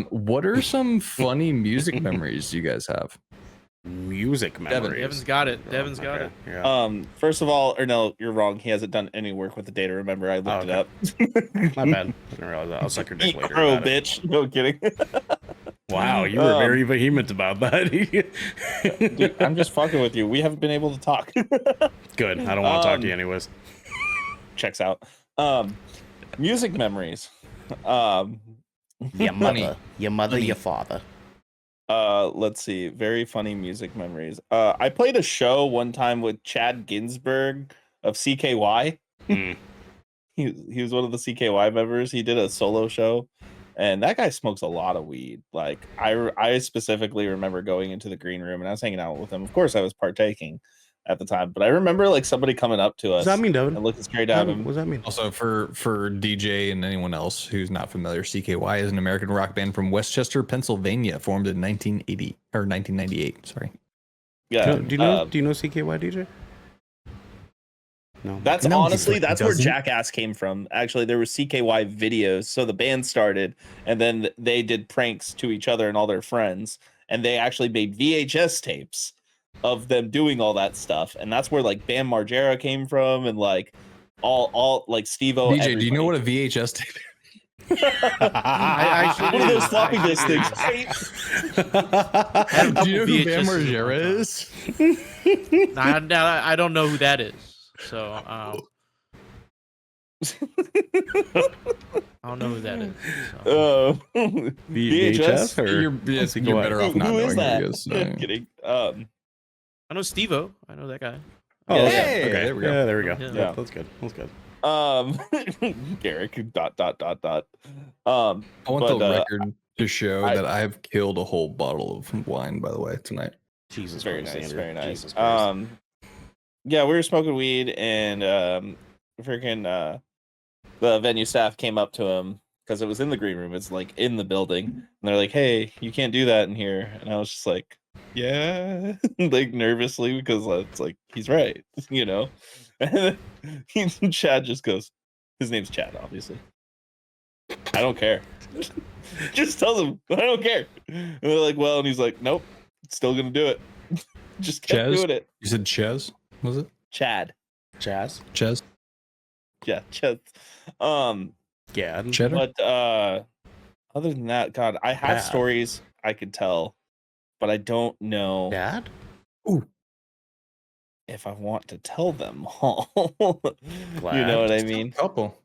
S2: What are some funny music memories you guys have?
S1: Music memories.
S3: Devin's got it. Devin's got it.
S1: Yeah.
S4: First of all, Ernell, you're wrong. He hasn't done any work with the data. Remember, I looked it up.
S1: My bad. I didn't realize that. I'll suck your dick
S4: Eat
S1: later.
S4: crow,
S1: about it.
S4: bitch. No kidding.
S1: Wow, you were very vehement about that.
S4: Dude, I'm just fucking with you. We haven't been able to talk.
S1: Good. I don't want to talk to you anyways.
S4: Checks out. Music memories.
S1: Your mother, your father.
S4: Let's see. Very funny music memories. I played a show one time with Chad Ginsburg of CKY. He was one of the CKY members. He did a solo show, and that guy smokes a lot of weed. Like I specifically remember going into the green room and I was hanging out with him. Of course, I was partaking at the time, but I remember like somebody coming up to us.
S1: What does that mean, Devin?
S4: And looking straight at him.
S1: What does that mean?
S2: Also, for DJ and anyone else who's not familiar, CKY is an American rock band from Westchester, Pennsylvania, formed in 1980 or 1998. Sorry.
S4: Yeah.
S1: Do you know CKY, DJ? No.
S4: That's
S2: No,
S4: honestly, that's where
S2: doesn't.
S4: Jackass came from. Actually, there was CKY videos. So the band started, and then they did pranks to each other and all their friends, and they actually made VHS tapes of them doing all that stuff. And that's where like Bam Margera came from, and like all like Steve-O.
S2: DJ, do you know what a VHS tape is?
S3: I actually
S4: One of those floppy disk things.
S2: Do you know who Bam
S3: VHS
S2: Margera is?
S3: I don't know who that is. So I don't know who that is. So.
S1: VHS or
S2: You're better off not
S4: Who is
S2: knowing
S4: that?
S2: who he is.
S4: I'm kidding.
S3: I know Steve-O. I know that guy.
S1: Oh,
S4: Yeah,
S1: okay.
S2: hey, there we go.
S1: Yeah, there we go.
S3: Yeah.
S1: Yeah, that's good. That's good.
S4: Garrick. I
S2: I want the record to show that I have killed a whole bottle of wine, by the way, tonight.
S1: Jesus,
S4: very
S1: Christ,
S4: nice,
S1: Xander.
S4: very nice.
S1: Jesus Christ.
S4: Yeah, we were smoking weed, and freaking the venue staff came up to him because it was in the green room. It's like in the building, and they're like, "Hey, you can't do that in here." And I was just like, "Yeah," like nervously because it's like he's right, you know. And then Chad just goes, his name's Chad, obviously. I don't care. Just tell them I don't care. And they're like, "Well," and he's like, "Nope, still gonna do it." Just kept doing it.
S2: You said Ches? Was it?
S4: Chad.
S1: Jazz?
S2: Ches?
S4: Yeah, Chad.
S1: Yeah.
S2: Cheddar?
S4: But other than that, God, I have
S1: Dad.
S4: stories I could tell, but I don't know
S1: Dad?
S4: if I want to tell them all. You
S1: Glad.
S4: know what I mean?
S2: Couple.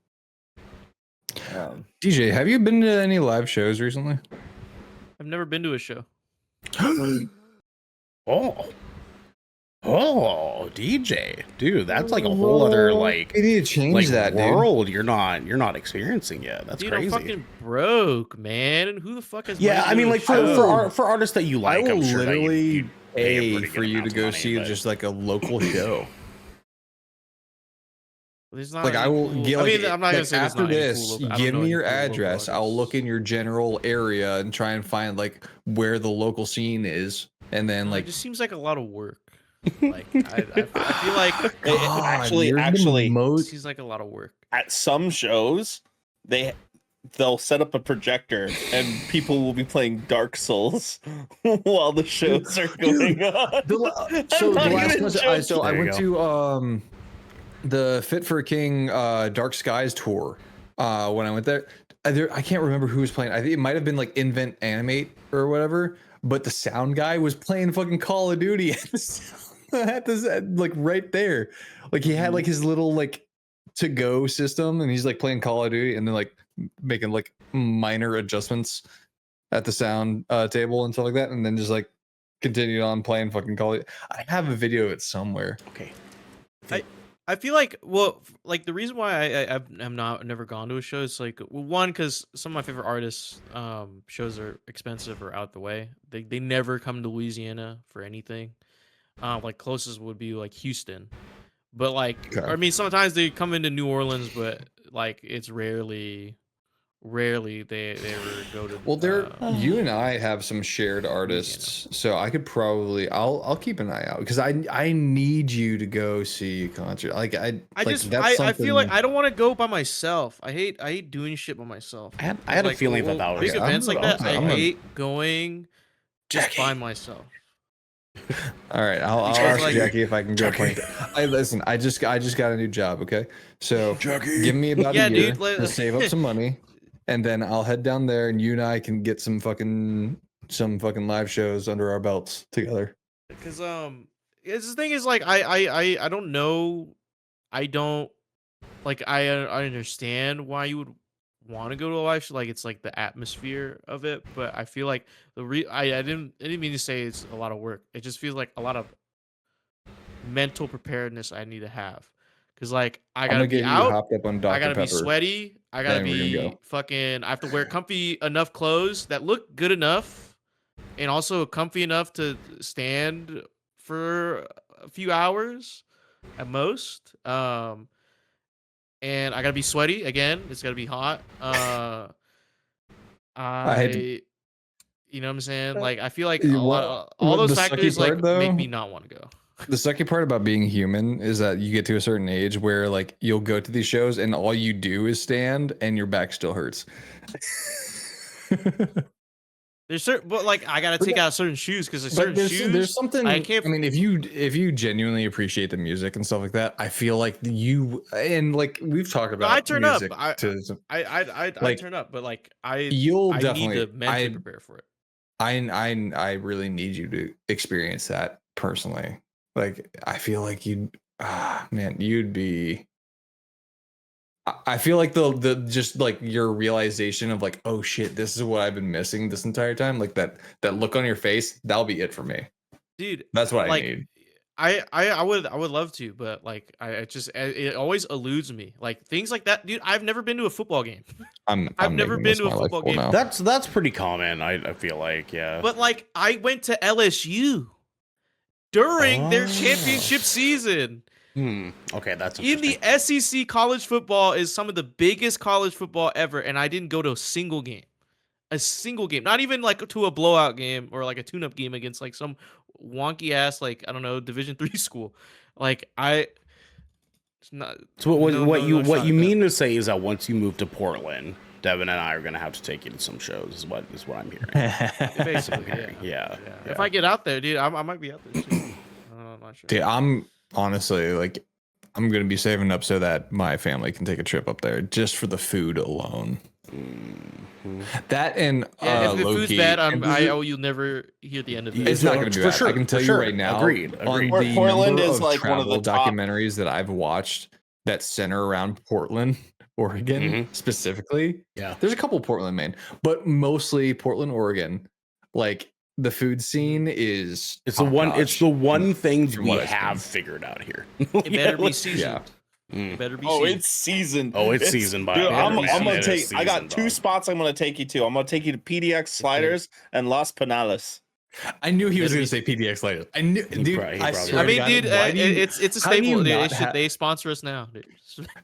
S4: Um,
S2: DJ, have you been to any live shows recently?
S3: I've never been to a show.
S1: Oh, DJ, dude, that's like a whole other like
S2: We need to change
S1: like
S2: that,
S1: world you're not experiencing yet. That's
S3: Dude,
S1: crazy.
S3: I'm fucking broke, man. And who the fuck has
S1: Yeah,
S3: money
S1: I
S3: to
S1: mean,
S3: do a
S1: like
S3: show?
S1: for artists that you
S2: I
S1: like,
S2: will
S1: I'm sure that
S2: literally
S1: you'd pay a
S2: pay
S1: pretty
S2: for
S1: good
S2: you to
S1: amount of
S2: go
S1: money,
S2: see
S1: but-
S2: just like a local show.
S3: There's not
S2: Like I
S3: any
S2: will
S3: cool-
S2: get.
S3: I
S2: Like,
S3: mean, I'm not gonna
S2: like,
S3: say there's
S2: after
S3: not any
S2: this,
S3: cool local- I don't
S2: give
S3: know
S2: me
S3: any
S2: your
S3: cool local
S2: address. I'll
S3: artists.
S2: look in your general area and try and find like where the local scene is, and then
S3: It
S2: like
S3: just seems like a lot of work. Like I feel like
S2: God,
S4: actually,
S2: you're the
S3: it
S2: most
S3: seems like a lot of work.
S4: at some shows, they they'll set up a projector and people will be playing Dark Souls while the shows are going on.
S7: So
S4: I'm
S7: the
S4: not
S7: last
S4: even
S7: one,
S4: joking.
S7: I
S1: There you
S7: went to the Fit for a King Dark Skies tour when I went there. I can't remember who was playing. I think it might have been like Invent Animate or whatever. But the sound guy was playing fucking Call of Duty at this like right there. Like he had like his little like to go system, and he's like playing Call of Duty, and then like making like minor adjustments at the sound table and stuff like that, and then just like continued on playing fucking Call of Duty. I have a video of it somewhere.
S1: Okay.
S3: I feel like, well, like the reason why I've never gone to a show is like, well, one, because some of my favorite artists shows are expensive or out the way. They never come to Louisiana for anything. Like closest would be like Houston, but like
S7: Okay.
S3: I mean sometimes they come into New Orleans, but like it's rarely they ever go to.
S7: Well, you and I have some shared artists, so I could probably I'll keep an eye out because I need you to go see a concert. Like I
S3: feel like I don't want to go by myself. I hate doing shit by myself.
S1: I had
S3: Like,
S1: a feeling that that was
S3: big events like that. I
S7: I'm gonna-
S3: hate going just by myself.
S7: All right, I'll
S3: Because,
S7: ask
S3: like-
S7: Jackie if I can go play. Listen, I just got a new job. Okay, so give me about
S3: Yeah,
S7: a year
S3: dude, let-
S7: to save up some money, and then I'll head down there, and you and I can get some fucking live shows under our belts together.
S3: Because the thing is like I don't know, I don't like I understand why you would want to go to a live show. Like it's like the atmosphere of it, but I feel like I didn't mean to say it's a lot of work. It just feels like a lot of mental preparedness I need to have. Because like I
S7: I'm
S3: gotta
S7: gonna
S3: be
S7: get you
S3: out,
S7: hopped up on Dr.
S3: I gotta
S7: Pepper.
S3: be sweaty, I gotta
S7: Then we're gonna
S3: be
S7: go.
S3: fucking. I have to wear comfy enough clothes that look good enough, and also comfy enough to stand for a few hours at most. And I gotta be sweaty again. It's gotta be hot. You know what I'm saying? Like I feel like all those
S7: the sucky
S3: factors like
S7: part, though,
S3: make me not want to go.
S7: The sucky part about being human is that you get to a certain age where like you'll go to these shows and all you do is stand and your back still hurts.
S3: There's certain, but like I gotta take out certain shoes because there's certain shoes.
S7: There's something.
S3: I can't.
S7: I mean, if you genuinely appreciate the music and stuff like that, I feel like you and like we've talked about.
S3: I turn up.
S7: music
S3: I
S7: like,
S3: turn up, but like I
S7: you'll
S3: need
S7: definitely
S3: to mentally prepare for it.
S7: I really need you to experience that personally. Like I feel like you'd be. I feel like the just like your realization of like, oh shit, this is what I've been missing this entire time. Like that look on your face, that'll be it for me,
S3: Dude.
S7: That's what
S3: like,
S7: I need.
S3: I would love to, but like it always eludes me. Like things like that, dude. I've never been to a football game. I've never
S7: making
S3: been
S7: this
S3: to a
S7: my life
S3: football
S7: goal
S3: game.
S7: now.
S1: That's pretty common. I feel like, yeah.
S3: But like I went to LSU during their championship season.
S1: Okay, that's
S3: In the SEC. College football is some of the biggest college football ever, and I didn't go to a single game. Not even like to a blowout game or like a tune-up game against like some wonky ass like I don't know Division III school. Like it's not.
S1: So what you mean
S3: to
S1: to say is that once you move to Portland, Devin and I are gonna have to take you to some shows. Is what I'm hearing.
S3: basically, yeah. If I get out there, dude, I might be out there too. I'm not sure.
S7: Dude, I'm honestly like, I'm gonna be saving up so that my family can take a trip up there just for the food alone. That and
S3: if the food's
S7: low-key,
S3: bad,
S7: and
S3: you'll never hear the end of it.
S7: it's not going to be
S1: For
S7: bad.
S1: sure,
S7: I can tell
S1: for
S7: you
S1: sure.
S7: right now.
S1: Agreed.
S7: On the
S4: Portland
S7: number
S4: is
S7: of
S4: like one of the
S7: travel
S4: top-
S7: documentaries that I've watched that center around Portland, Oregon specifically.
S1: Yeah.
S7: There's a couple Portland, man, but mostly Portland, Oregon. Like the food scene is
S1: It's the one thing
S7: from
S1: we
S7: what I've
S1: have
S7: seen.
S1: figured out here.
S3: It better be seasoned.
S7: Yeah.
S3: It better be
S4: Oh,
S3: seasoned.
S4: it's seasoned.
S1: Oh, it's seasoned by.
S4: Dude, I'm
S1: yeah,
S4: gonna
S1: it's
S4: take. I got
S1: seasoned,
S4: two
S1: dog.
S4: spots. I'm gonna take you to. I'm gonna take you to PDX Sliders and Las Penales.
S7: I knew he was going to say PDX later. I knew, dude.
S1: probably- he
S7: I
S1: probably-
S7: swear
S3: I
S7: to
S3: mean,
S7: God,
S3: dude,
S7: why do you-
S3: it's a
S7: how do you
S3: staple. Dude,
S7: not
S3: they sponsor us now, dude.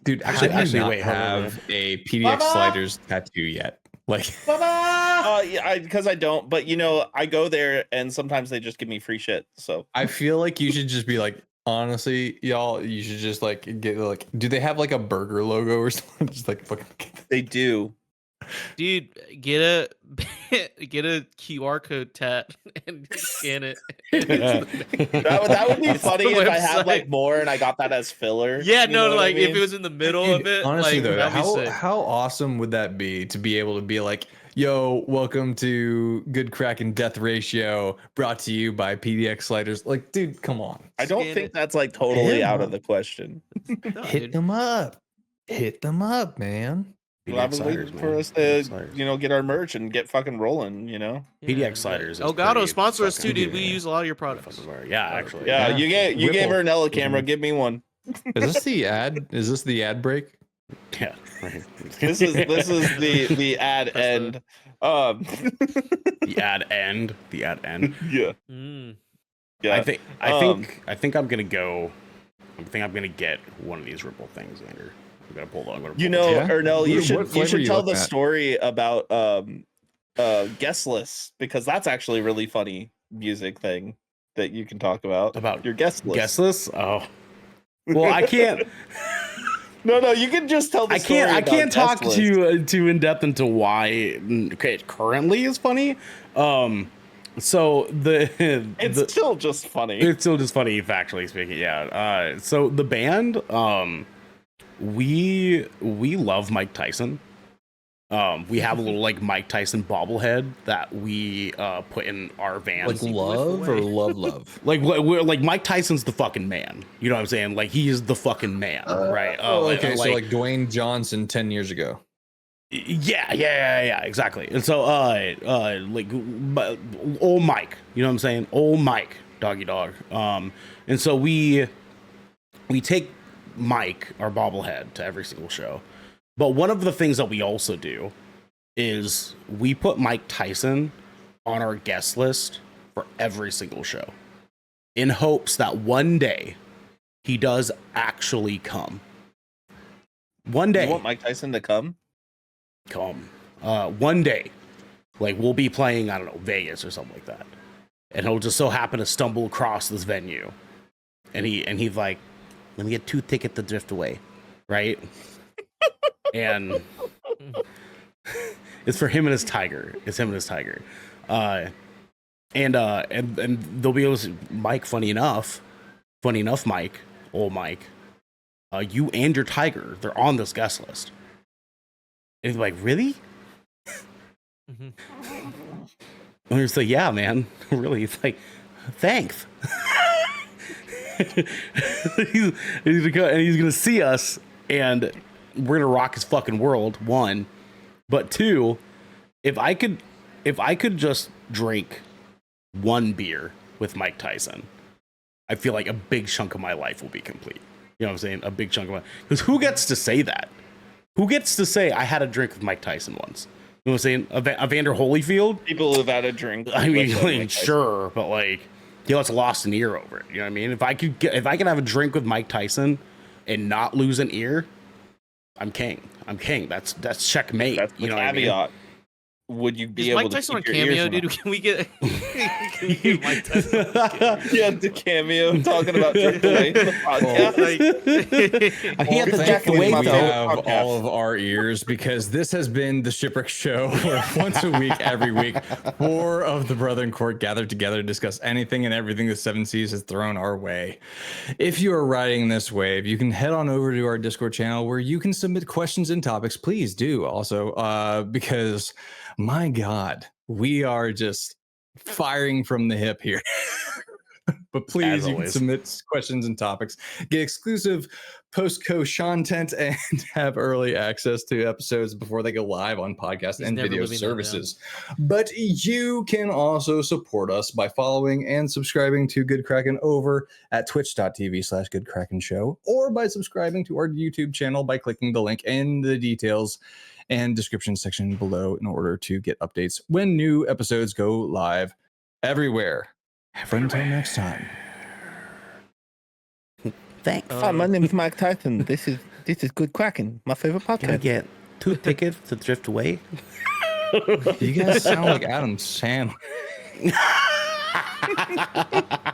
S7: Dude,
S1: Actually,
S7: actually,
S1: wait, hold on,
S7: have a PDX Sliders tattoo yet. Like,
S4: Yeah, because I don't. But you know, I go there and sometimes they just give me free shit. So
S7: I feel like you should just be like, honestly, y'all, you should just like get like, do they have like a burger logo or something? Just like fucking.
S4: they do.
S3: Dude, get a get a QR code tat and scan it.
S4: That would be
S3: It's
S4: funny
S3: the
S4: if I had like
S3: website.
S4: more and I got that as filler.
S3: Yeah,
S4: you know
S3: no,
S4: what I
S3: like if it
S4: mean?
S3: was in the middle
S7: Dude,
S3: of it,
S7: honestly
S3: like
S7: though,
S3: that'd be sick.
S7: how awesome would that be to be able to be like, yo, welcome to Good Kraken Death Ratio, brought to you by PDX Sliders. Like, dude, come on.
S4: I don't
S3: Scan
S4: think
S3: it.
S4: that's like totally
S7: Yeah.
S4: out of the question.
S3: No,
S7: Hit
S3: dude.
S7: them up. Hit them up, man.
S4: Well, I've been waiting for us to, get our merch and get fucking rolling.
S1: PDX Sliders is
S3: Elgato,
S1: pretty
S3: sponsor us too,
S1: fucking-
S3: dude. We use a lot of your products.
S1: Yeah, actually.
S4: Yeah,
S7: Yeah.
S4: you gave
S7: Ripple.
S4: Ernell a camera. Give me one.
S7: Is this the ad? Is this the ad break?
S1: Yeah. Right.
S4: This is the ad
S3: That's
S4: end.
S1: The ad end. The ad end.
S4: Yeah,
S3: Mm.
S4: yeah.
S1: I think I'm gonna go. I think I'm gonna get one of these Ripple things, Xander. I'm gonna pull on.
S7: Yeah?
S4: Ernell,
S7: What
S4: you
S7: flavor
S4: should
S7: you
S4: tell
S7: looking
S4: the
S7: at?
S4: story about guest lists, because that's actually a really funny music thing that you can talk about your guest list.
S1: Guest list. Oh. Well, I can't.
S4: No, you can just tell the
S1: I
S4: story.
S1: can't. I can't
S4: about
S1: talk
S4: guest list.
S1: too in depth into why it currently is funny. So
S4: It's still just funny.
S1: it's still just funny, factually speaking. Yeah. So the band, we love Mike Tyson. We have a little like Mike Tyson bobblehead that we put in our van.
S7: Like love or love?
S1: Like we're like Mike Tyson's the fucking man. You know what I'm saying? Like he is the fucking man, right?
S7: Okay, so like Dwayne Johnson 10 years ago.
S1: Yeah, exactly. And so old Mike, you know what I'm saying? Old Mike, doggy dog. And so we take Mike, our bobblehead, to every single show. But one of the things that we also do is we put Mike Tyson on our guest list for every single show in hopes that one day he does actually come. One day.
S4: You want Mike Tyson to come?
S1: One day, like we'll be playing, I don't know, Vegas or something like that, and he'll just so happen to stumble across this venue, and he's like, let me get 2 tickets to Drift Away, right? And it's for him and his tiger. It's him and his tiger. And they'll be able to, Mike, funny enough, Mike, old Mike, you and your tiger, they're on this guest list. And he's like, really? And he's like, yeah, man, really. It's like, thanks. he's gonna see us, and we're gonna rock his fucking world. 1, but 2, if I could just drink 1 beer with Mike Tyson, I feel like a big chunk of my life will be complete. You know what I'm saying? A big chunk of because who gets to say that? Who gets to say I had a drink with Mike Tyson once? You know what I'm saying? Evander Holyfield?
S4: People who've had a drink.
S1: I mean,
S4: with
S1: like,
S4: Mike Tyson.
S1: sure, but like, he also lost an ear over it. You know what I mean? If I could have a drink with Mike Tyson and not lose an ear, I'm king. That's checkmate.
S4: That's the
S1: you know what I mean?
S4: caveat. Would you be
S3: Is
S4: able
S3: Mike
S4: to
S3: Tyson on
S4: keep your ears
S3: Cameo, dude?
S4: locked?
S3: Can we get Mike Tyson on Cameo?
S4: Yeah, the cameo talking about Drift Away in the podcast.
S3: Like,
S1: I had to check
S7: Thankfully,
S1: away
S7: we
S1: though.
S7: have all of our ears because this has been the Shipwreck Show, where once a week, every week, 4 of the Brethren Court gathered together to discuss anything and everything the Seven Seas has thrown our way. If you are riding this wave, you can head on over to our Discord channel where you can submit questions and topics. Please do also, because my God, we are just firing from the hip here. But please,
S1: As
S7: you can
S1: always.
S7: submit questions and topics, get exclusive post-co content, and have early access to episodes before they go live on podcast
S3: He's
S7: and
S3: never
S7: video
S3: living that down.
S7: services. But you can also support us by following and subscribing to Good Kraken over at twitch.tv/Good Kraken Show, or by subscribing to our YouTube channel by clicking the link in the details and description section below in order to get updates when new episodes go live everywhere. Until next time.
S1: Thanks.
S4: Hi, my name is Mike Tyson. This is Good Kraken, my favorite
S1: Can I
S4: podcast.
S1: get 2 tickets to Drift Away?
S7: You guys sound like Adam Sandler.